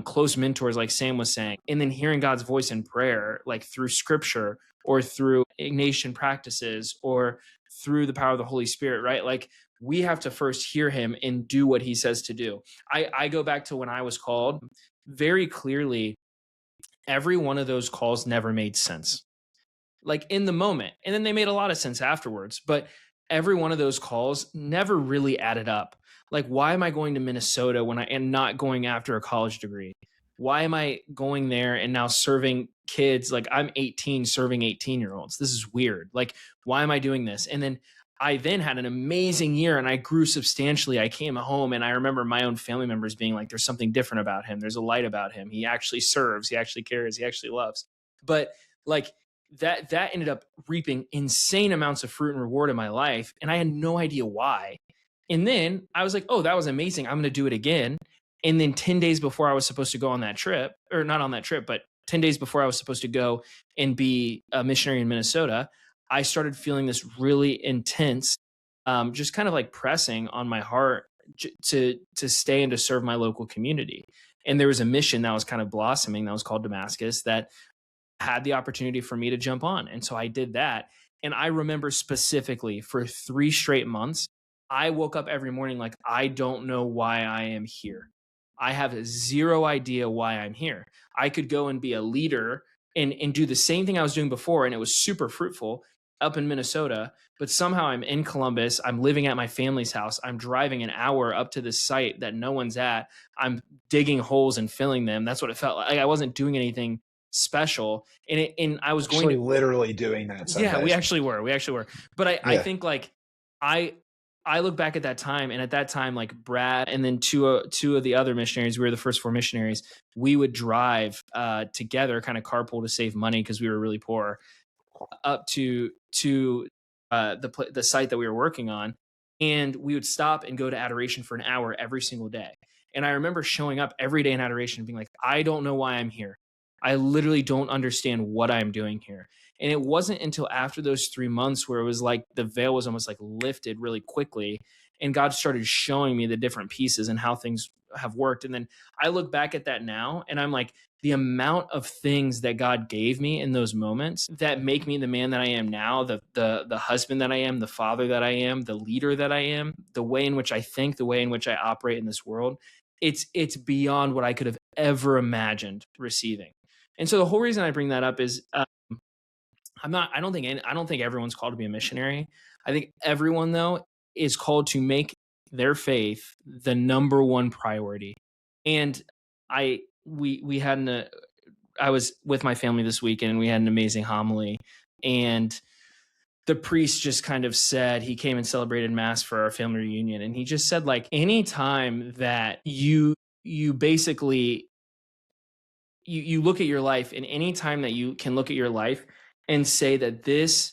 close mentors, like Sam was saying, and then hearing God's voice in prayer, like through scripture or through Ignatian practices or through the power of the Holy Spirit, right? Like, we have to first hear him and do what he says to do. I go back to when I was called very clearly. every one of those calls never made sense, like in the moment. And then they made a lot of sense afterwards. But every one of those calls never really added up. Like, why am I going to Minnesota when I am not going after a college degree? Why am I going there and now serving kids? Like, I'm 18 serving 18-year-olds. This is weird. Like, why am I doing this? And then I then had an amazing year and I grew substantially. I came home and I remember my own family members being like, there's something different about him. There's a light about him. He actually serves. He actually cares. He actually loves. But like, that ended up reaping insane amounts of fruit and reward in my life. And I had no idea why. And then I was like, oh, that was amazing. I'm going to do it again. And then 10 days before I was supposed to go on that trip, or not on that trip, but 10 days before I was supposed to go and be a missionary in Minnesota, I started feeling this really intense, just kind of like pressing on my heart to stay and to serve my local community. And there was a mission that was kind of blossoming that was called Damascus that had the opportunity for me to jump on. And so I did that. And I remember specifically for 3 straight months, I woke up every morning like, I don't know why I am here. I have zero idea why I'm here. I could go and be a leader and do the same thing I was doing before, and it was super fruitful up in Minnesota. But somehow I'm in Columbus. I'm living at my family's house. I'm driving an hour up to this site that no one's at. I'm digging holes and filling them. That's what it felt like. I wasn't doing anything special. And I was Actually, literally doing that. Yeah, we actually were. But I think like I look back at that time, and at that time, like Brad and then two of the other missionaries, we were the first 4 missionaries. We would drive together, kind of carpool to save money because we were really poor, up to the site that we were working on, and we would stop and go to adoration for an hour every single day. And I remember showing up every day in adoration and being like, I don't know why I'm here. I literally don't understand what I'm doing here. And it wasn't until after those 3 months where it was like the veil was almost like lifted really quickly. And God started showing me the different pieces and how things have worked. And then I look back at that now and I'm like, the amount of things that God gave me in those moments that make me the man that I am now, the husband that I am, the father that I am, the leader that I am, the way in which I think, the way in which I operate in this world, it's beyond what I could have ever imagined receiving. And so the whole reason I bring that up is I don't think everyone's called to be a missionary. I think everyone though is called to make their faith the number one priority. And I was with my family this weekend and we had an amazing homily, and the priest just kind of said, he came and celebrated mass for our family reunion, and he just said, like, anytime that you basically you look at your life, and any time that you can look at your life and say that this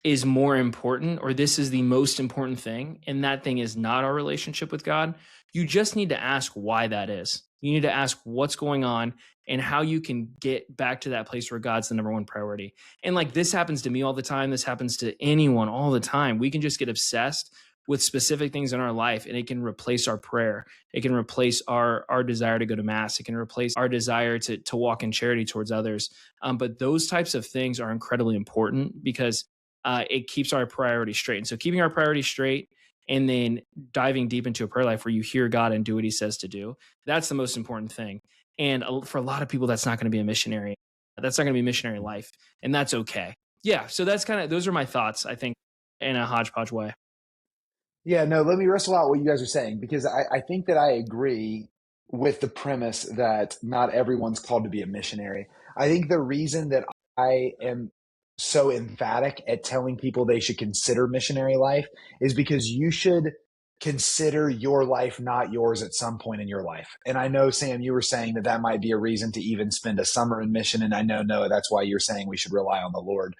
is more important, or this is the most important thing, and that thing is not our relationship with God, you just need to ask why that is. You need to ask what's going on and how you can get back to that place where God's the number one priority. And like, this happens to me all the time. This happens to anyone all the time. We can just get obsessed with specific things in our life, and it can replace our prayer. It can replace our desire to go to mass. It can replace our desire to walk in charity towards others. But those types of things are incredibly important because it keeps our priorities straight. And so keeping our priorities straight and then diving deep into a prayer life where you hear God and do what he says to do, that's the most important thing. And for a lot of people, that's not going to be a missionary. That's not going to be a missionary life. And that's okay. Yeah. So that's those are my thoughts, I think, in a hodgepodge way. Yeah, no, let me wrestle out what you guys are saying, because I think that I agree with the premise that not everyone's called to be a missionary. I think the reason that I am so emphatic at telling people they should consider missionary life is because you should consider your life not yours at some point in your life. And I know, Sam, you were saying that that might be a reason to even spend a summer in mission. And I know, Noah, that's why you're saying we should rely on the Lord.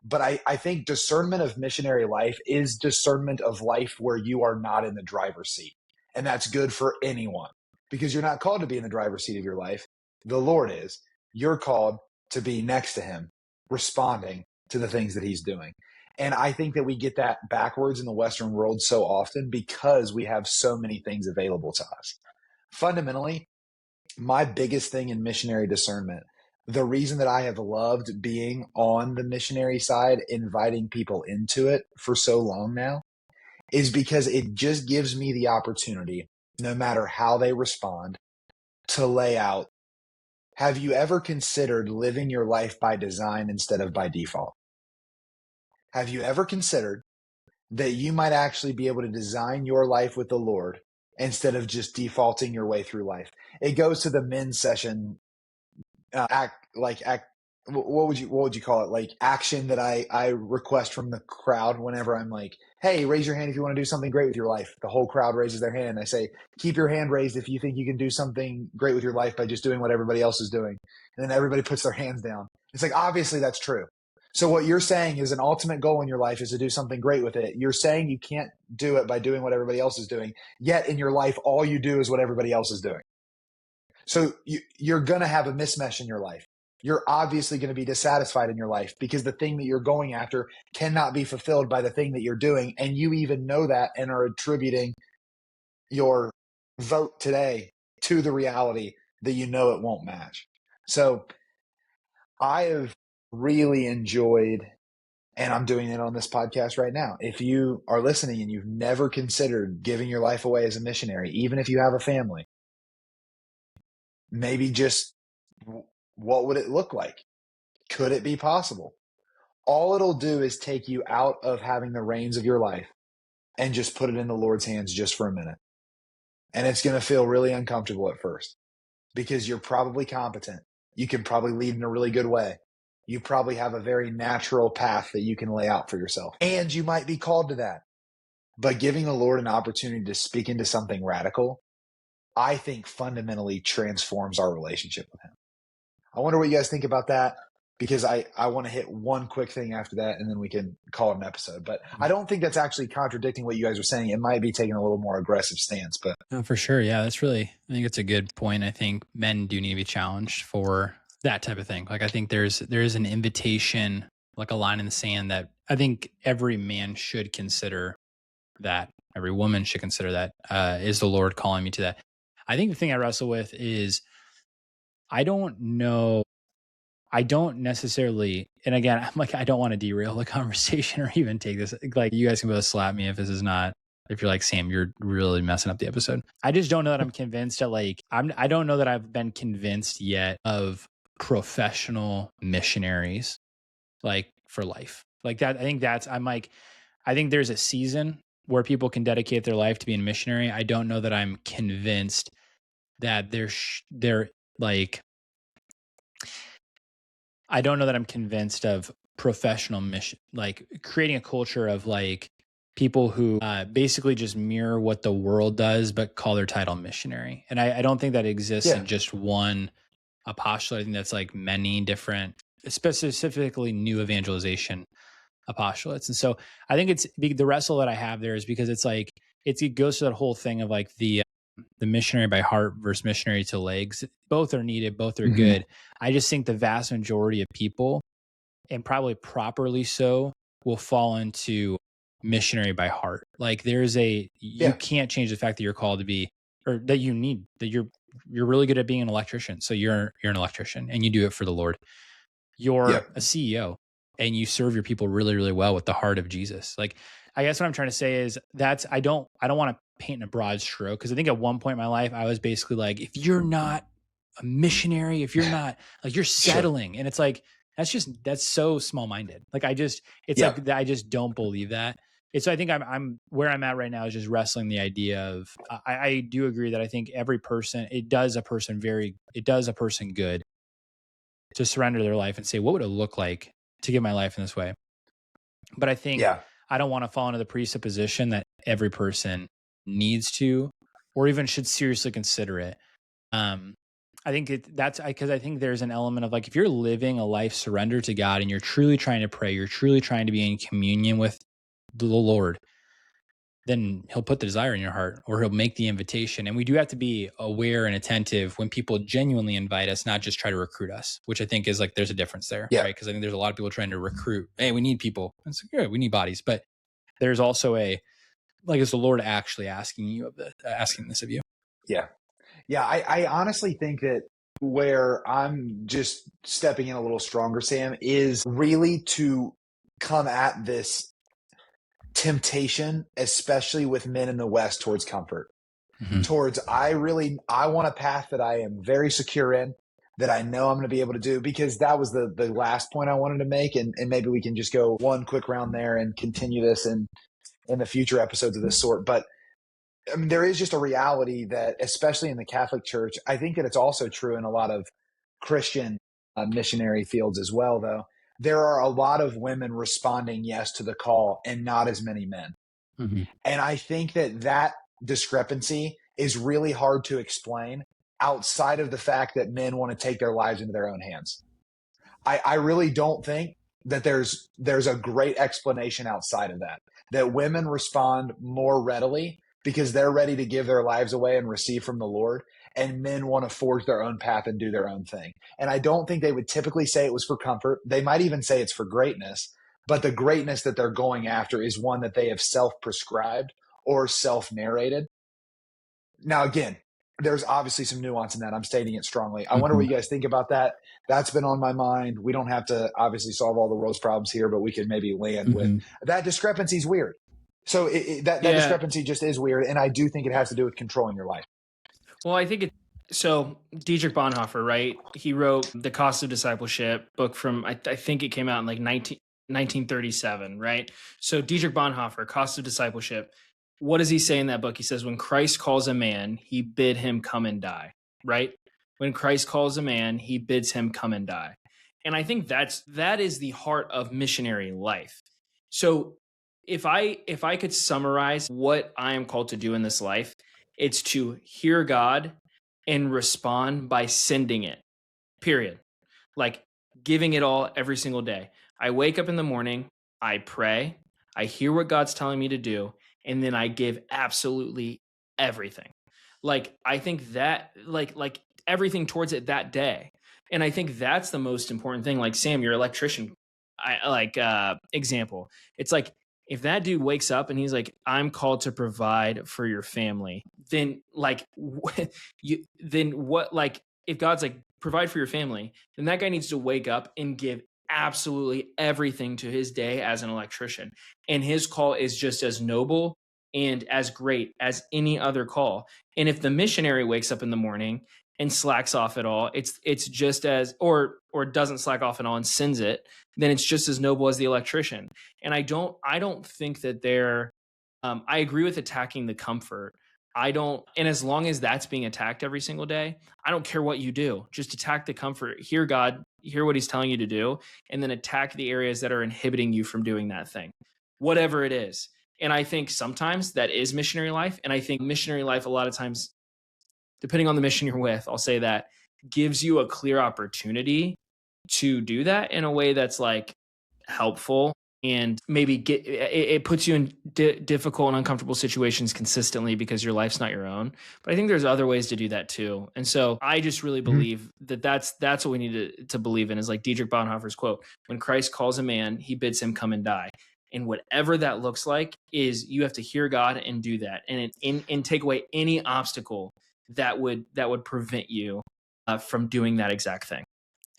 But I think discernment of missionary life is discernment of life where you are not in the driver's seat. And that's good for anyone, because you're not called to be in the driver's seat of your life. The Lord is. You're called to be next to him, responding to the things that he's doing. And I think that we get that backwards in the Western world so often because we have so many things available to us. Fundamentally, my biggest thing in missionary discernment, the reason that I have loved being on the missionary side, inviting people into it for so long now, is because it just gives me the opportunity, no matter how they respond, to lay out have you ever considered living your life by design instead of by default? Have you ever considered that you might actually be able to design your life with the Lord instead of just defaulting your way through life? It goes to the men's session, what would you call it? Like action that I request from the crowd whenever I'm like, hey, raise your hand if you want to do something great with your life. The whole crowd raises their hand. I say, keep your hand raised if you think you can do something great with your life by just doing what everybody else is doing. And then everybody puts their hands down. It's like, obviously that's true. So what you're saying is an ultimate goal in your life is to do something great with it. You're saying you can't do it by doing what everybody else is doing. Yet in your life, all you do is what everybody else is doing. So you're going to have a mismatch in your life. You're obviously going to be dissatisfied in your life because the thing that you're going after cannot be fulfilled by the thing that you're doing. And you even know that and are attributing your vote today to the reality that you know it won't match. So I have really enjoyed, and I'm doing it on this podcast right now. If you are listening and you've never considered giving your life away as a missionary, even if you have a family, maybe just what would it look like? Could it be possible? All it'll do is take you out of having the reins of your life and just put it in the Lord's hands just for a minute. And it's going to feel really uncomfortable at first because you're probably competent. You can probably lead in a really good way. You probably have a very natural path that you can lay out for yourself. And you might be called to that. But giving the Lord an opportunity to speak into something radical, I think fundamentally transforms our relationship with Him. I wonder what you guys think about that, because I want to hit one quick thing after that and then we can call it an episode. But I don't think that's actually contradicting what you guys are saying. It might be taking a little more aggressive stance. But No, for sure. Yeah, I think it's a good point. I think men do need to be challenged for that type of thing. Like I think there's an invitation, like a line in the sand that I think every man should consider that. Every woman should consider that. Is the Lord calling me to that? I think the thing I wrestle with is I don't know. I don't necessarily, and again, I'm like, I don't want to derail the conversation or even take this. Like, you guys can both slap me if this is not, if you're like, Sam, you're really messing up the episode. I just don't know that I'm convinced that I don't know that I've been convinced yet of professional missionaries, like for life. Like that, I think there's a season where people can dedicate their life to being a missionary. I don't know that I'm convinced that they're like, I don't know that I'm convinced of professional mission, like creating a culture of like people who basically just mirror what the world does, but call their title missionary. And I don't think that exists in just one apostolate. I think that's like many different, specifically new evangelization apostolates. And so I think it's the wrestle that I have there is because it's like, it goes to that whole thing of like the missionary by heart versus missionary to legs. Both are needed, both are good. I just think the vast majority of people, and probably properly so, will fall into missionary by heart. Like you can't change the fact that you're called to be, or that you need, that you're really good at being an electrician. So you're an electrician and you do it for the Lord. You're a CEO and you serve your people really, really well with the heart of Jesus. Like, I guess what I'm trying to say is I don't want to paint in a broad stroke, because I think at one point in my life, I was basically like, if you're not a missionary, if you're not, like, you're settling. And it's like, that's so small-minded. Like, I just don't believe that. And so I think I'm where I'm at right now is just wrestling the idea of, I do agree that I think every person, it does a person good to surrender their life and say, what would it look like to give my life in this way? But I think I don't want to fall into the presupposition that every person needs to, or even should seriously consider it. I think that's because I think there's an element of like, if you're living a life surrender to God and you're truly trying to pray, you're truly trying to be in communion with the Lord, then He'll put the desire in your heart, or He'll make the invitation. And we do have to be aware and attentive when people genuinely invite us, not just try to recruit us, which I think is like, there's a difference there, right? Because I think there's a lot of people trying to recruit. Hey, we need people. It's like, yeah, we need bodies. But there's also is the Lord actually asking this of you? Yeah. I honestly think that where I'm just stepping in a little stronger, Sam, is really to come at this temptation, especially with men in the West, towards comfort, towards I want a path that I am very secure in, that I know I'm going to be able to do, because that was the last point I wanted to make. And maybe we can just go one quick round there and continue this in the future episodes of this sort. But I mean, there is just a reality that, especially in the Catholic Church, I think that it's also true in a lot of Christian missionary fields as well, though. There are a lot of women responding yes to the call and not as many men. Mm-hmm. And I think that discrepancy is really hard to explain outside of the fact that men want to take their lives into their own hands. I really don't think that there's a great explanation outside of that women respond more readily because they're ready to give their lives away and receive from the Lord, and men want to forge their own path and do their own thing. And I don't think they would typically say it was for comfort. They might even say it's for greatness, but the greatness that they're going after is one that they have self-prescribed or self-narrated. Now, again, there's obviously some nuance in that. I'm stating it strongly. I wonder what you guys think about that. That's been on my mind. We don't have to obviously solve all the world's problems here, but we can maybe land with that. Discrepancy is weird. So that discrepancy just is weird. And I do think it has to do with controlling your life. Well, I think so Dietrich Bonhoeffer, right? He wrote The Cost of Discipleship book from, I think it came out in like 1937, right? So Dietrich Bonhoeffer, Cost of Discipleship. What does he say in that book? He says, when Christ calls a man, he bid him come and die, right? When Christ calls a man, he bids him come and die. And I think that is the heart of missionary life. So if I could summarize what I am called to do in this life, it's to hear God and respond by sending it, period. Like giving it all every single day. I wake up in the morning, I pray, I hear what God's telling me to do, and then I give absolutely everything. Like, I think that, like everything towards it that day. And I think that's the most important thing. Like, Sam, your electrician, example. It's like, if that dude wakes up and he's like, I'm called to provide for your family, then like, if God's like, provide for your family, then that guy needs to wake up and give absolutely everything to his day as an electrician. And his call is just as noble and as great as any other call. And if the missionary wakes up in the morning and slacks off at all, it's just as, or doesn't slack off at all and sends it, then it's just as noble as the electrician. And I don't think that I agree with attacking the comfort. And as long as that's being attacked every single day, I don't care what you do. Just attack the comfort, hear God, hear what he's telling you to do, and then attack the areas that are inhibiting you from doing that thing, whatever it is. And I think sometimes that is missionary life. And I think missionary life, a lot of times, depending on the mission you're with, I'll say that gives you a clear opportunity to do that in a way that's like helpful, and maybe it puts you in difficult and uncomfortable situations consistently because your life's not your own. But I think there's other ways to do that too. And so I just really believe that's what we need to believe in, is like Dietrich Bonhoeffer's quote, when Christ calls a man, he bids him come and die. And whatever that looks like, is you have to hear God and do that, and take away any obstacle that would prevent you from doing that exact thing.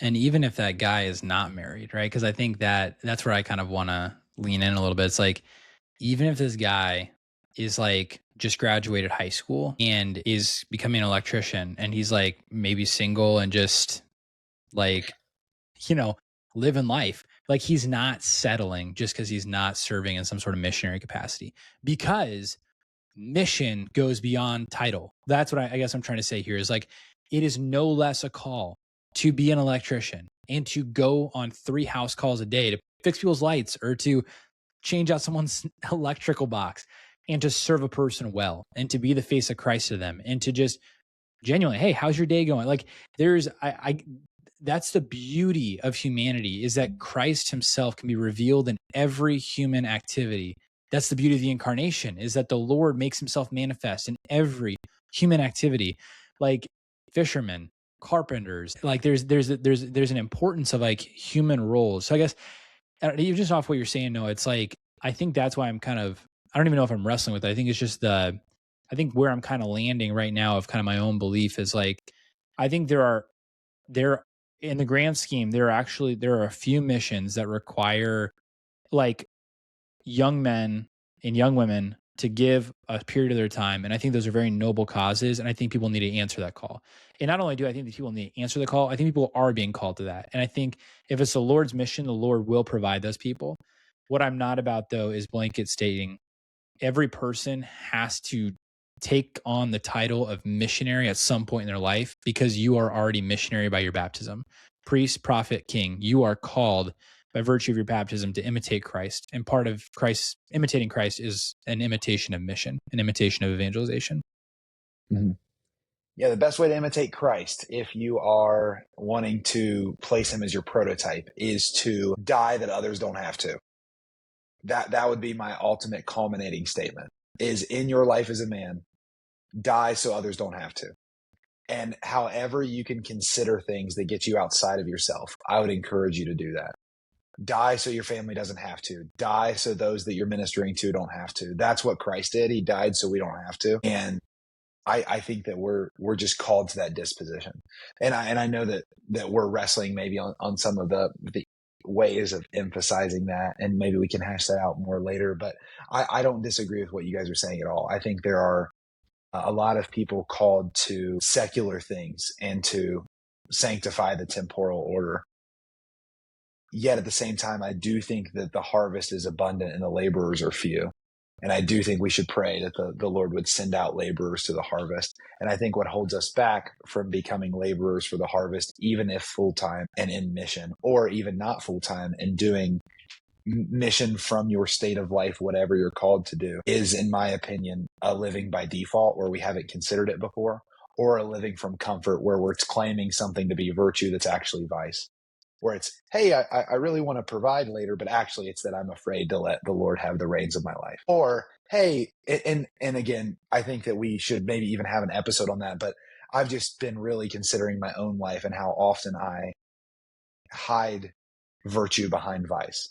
And even if that guy is not married, right? Because I think that's where I kind of want to lean in a little bit. It's like, even if this guy is like just graduated high school and is becoming an electrician, and he's like maybe single and just like, living life, like he's not settling just because he's not serving in some sort of missionary capacity, because mission goes beyond title. That's what I guess I'm trying to say here, is like, it is no less a call to be an electrician and to go on 3 house calls a day to fix people's lights or to change out someone's electrical box, and to serve a person well, and to be the face of Christ to them, and to just genuinely, hey, how's your day going? Like, that's the beauty of humanity, is that Christ himself can be revealed in every human activity. That's the beauty of the incarnation, is that the Lord makes himself manifest in every human activity, like fishermen, carpenters. Like there's an importance of like human roles. So I guess, even just off what you're saying, Noah, it's like, I think that's why I'm kind of, I don't even know if I'm wrestling with it. I think it's just I think where I'm kind of landing right now of kind of my own belief is like, I think there in the grand scheme, there are a few missions that require like young men and young women to give a period of their time. And I think those are very noble causes. And I think people need to answer that call. And not only do I think that people need to answer the call, I think people are being called to that. And I think if it's the Lord's mission, the Lord will provide those people. What I'm not about, though, is blanket stating every person has to take on the title of missionary at some point in their life, because you are already missionary by your baptism. Priest, prophet, king, you are called by virtue of your baptism to imitate Christ. And part of Christ, imitating Christ, is an imitation of mission, an imitation of evangelization. Mm-hmm. Yeah, the best way to imitate Christ, if you are wanting to place him as your prototype, is to die that others don't have to. That would be my ultimate culminating statement, is in your life as a man, die so others don't have to. And however you can consider things that get you outside of yourself, I would encourage you to do that. Die so your family doesn't have to. Die so those that you're ministering to don't have to. That's what Christ did. He died so we don't have to. And I think that we're just called to that disposition. And I know that we're wrestling maybe on some of the ways of emphasizing that, and maybe we can hash that out more later. But I don't disagree with what you guys are saying at all. I think there are a lot of people called to secular things and to sanctify the temporal order. Yet at the same time, I do think that the harvest is abundant and the laborers are few. And I do think we should pray that the Lord would send out laborers to the harvest. And I think what holds us back from becoming laborers for the harvest, even if full-time and in mission, or even not full-time and doing mission from your state of life, whatever you're called to do, is, in my opinion, a living by default where we haven't considered it before, or a living from comfort where we're claiming something to be virtue that's actually vice. Where it's, hey, I really want to provide later, but actually it's that I'm afraid to let the Lord have the reins of my life. Or, hey, and again, I think that we should maybe even have an episode on that, but I've just been really considering my own life and how often I hide virtue behind vice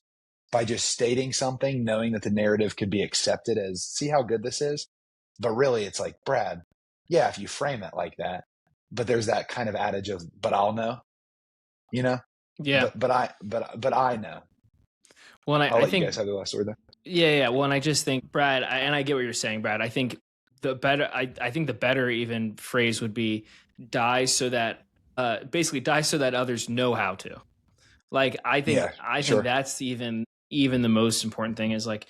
by just stating something, knowing that the narrative could be accepted as, see how good this is? But really it's like, Brad, yeah, if you frame it like that, but there's that kind of adage of, but I'll know, you know? Yeah. But I know. Well, and I'll let think you guys have the last word there. Yeah. Well, and I just think, Brad, and I get what you're saying, Brad. I think the better, I think the better even phrase would be die so that, basically die so that others know how to. Like, I think sure. that's even the most important thing, is like,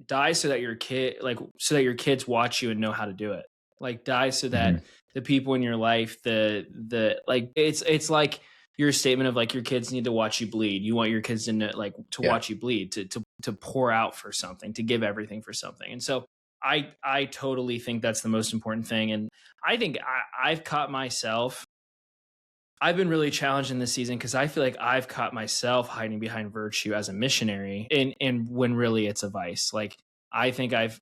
die so that your kids watch you and know how to do it. Like, die so that the people in your life, like, it's like your statement of like, your kids need to watch you bleed. You want your kids to know, like, to watch you bleed, to pour out for something, to give everything for something. And so I totally think that's the most important thing. And I think I've caught myself, I've been really challenged in this season because I feel like I've caught myself hiding behind virtue as a missionary, and when really it's a vice. Like, I think I've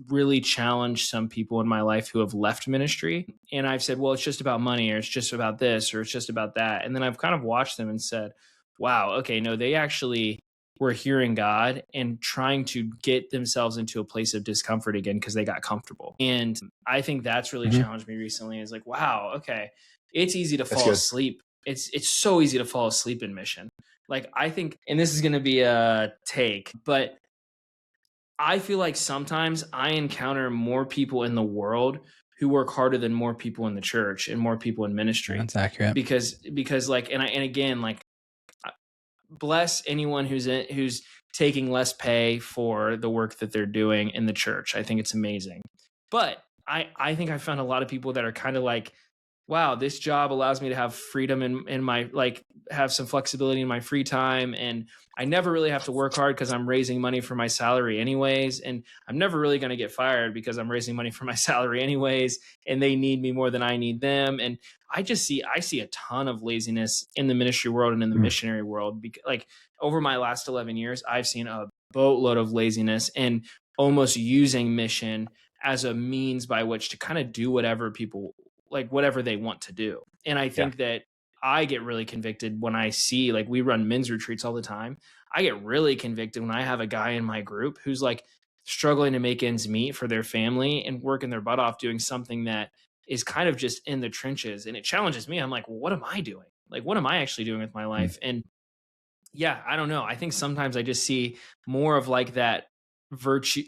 really challenged some people in my life who have left ministry, and I've said, well, it's just about money, or it's just about this, or it's just about that. And then I've kind of watched them and said, wow, okay, no, they actually were hearing God and trying to get themselves into a place of discomfort again because they got comfortable. And I think that's really challenged me recently, is like, wow, okay, it's easy to fall asleep. It's so easy to fall asleep in mission. Like, I think, and this is going to be a take, but I feel like sometimes I encounter more people in the world who work harder than more people in the church and more people in ministry. That's accurate. Because like, and again, like, bless anyone who's taking less pay for the work that they're doing in the church. I think it's amazing. But I think I found a lot of people that are kind of like, wow, this job allows me to have freedom in my, like, have some flexibility in my free time. And I never really have to work hard because I'm raising money for my salary anyways. And I'm never really going to get fired because I'm raising money for my salary anyways. And they need me more than I need them. And I see a ton of laziness in the ministry world and in the missionary world. Because, like, over my last 11 years, I've seen a boatload of laziness and almost using mission as a means by which to kind of do whatever they want to do. And I think that I get really convicted when I see, like, we run men's retreats all the time. I get really convicted when I have a guy in my group who's like struggling to make ends meet for their family and working their butt off doing something that is kind of just in the trenches. And it challenges me. I'm like, well, what am I doing? Like, what am I actually doing with my life? And yeah, I don't know. I think sometimes I just see more of like that virtue,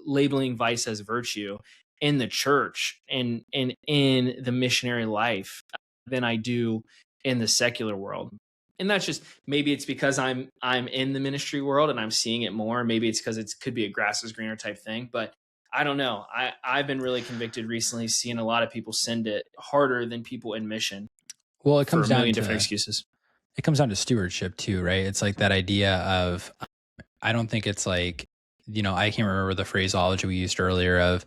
labeling vice as virtue in the church and in the missionary life than I do in the secular world. And that's just, maybe it's because I'm in the ministry world and I'm seeing it more. Maybe it's because it could be a grass is greener type thing, but I don't know. I've been really convicted recently, seeing a lot of people send it harder than people in mission. Well, it for comes a down million to different excuses. It comes down to stewardship too, right? It's like that idea of, I don't think it's like, I can't remember the phraseology we used earlier of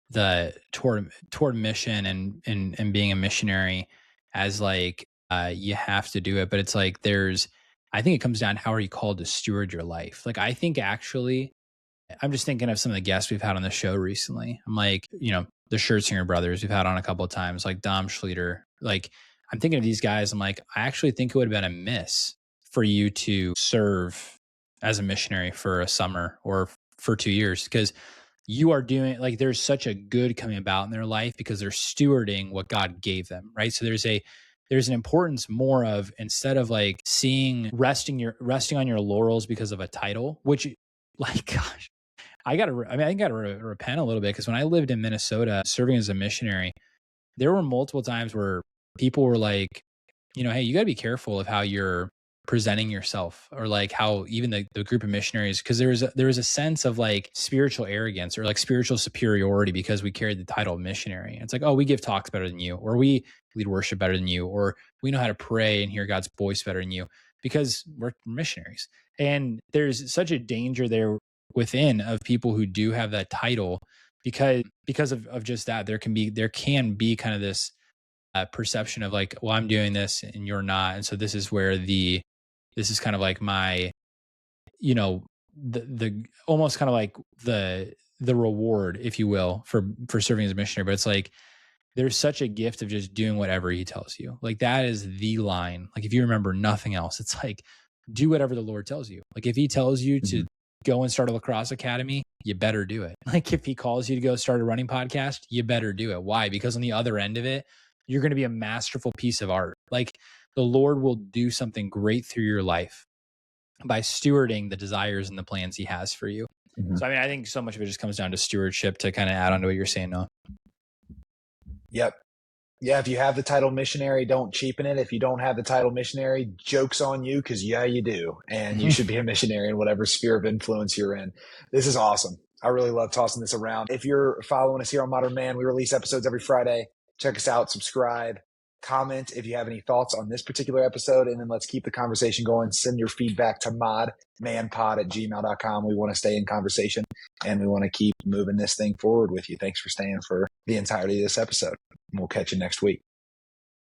the toward mission and being a missionary as like you have to do it, but it's like I think it comes down to how are you called to steward your life. Like I think actually, I'm just thinking of some of the guests we've had on the show recently. I'm like, the Scherzinger brothers we've had on a couple of times, like Dom Schluter. Like I'm thinking of these guys. I'm like, I actually think it would have been a miss for you to serve as a missionary for a summer or for 2 years, because you are doing, like, there's such a good coming about in their life because they're stewarding what God gave them, right? So there's an importance more of, instead of like resting on your laurels because of a title, which, like, gosh, I gotta repent a little bit, because when I lived in Minnesota serving as a missionary, there were multiple times where people were like, hey, you gotta be careful of how you're presenting yourself, or like how even the group of missionaries, because there was a sense of like spiritual arrogance or like spiritual superiority because we carried the title of missionary. And it's like, oh, we give talks better than you, or we lead worship better than you, or we know how to pray and hear God's voice better than you because we're missionaries. And there's such a danger there within of people who do have that title, because of just that. There can be kind of this perception of like, well, I'm doing this and you're not, and so this is where this is kind of like my, the almost kind of like the reward, if you will, for serving as a missionary. But it's like, there's such a gift of just doing whatever he tells you. Like that is the line. Like if you remember nothing else, it's like, do whatever the Lord tells you. Like if he tells you to go and start a lacrosse academy, you better do it. Like if he calls you to go start a running podcast, you better do it. Why? Because on the other end of it, you're going to be a masterful piece of art. Like the Lord will do something great through your life by stewarding the desires and the plans he has for you. Mm-hmm. So, I mean, I think so much of it just comes down to stewardship, to kind of add on to what you're saying, Noah. Yep. Yeah, if you have the title missionary, don't cheapen it. If you don't have the title missionary, joke's on you, because yeah, you do. And you should be a missionary in whatever sphere of influence you're in. This is awesome. I really love tossing this around. If you're following us here on Modern Man, we release episodes every Friday. Check us out, subscribe, comment if you have any thoughts on this particular episode, and then let's keep the conversation going. Send your feedback to modmanpod@gmail.com. We want to stay in conversation, and we want to keep moving this thing forward with you. Thanks for staying for the entirety of this episode. We'll catch you next week.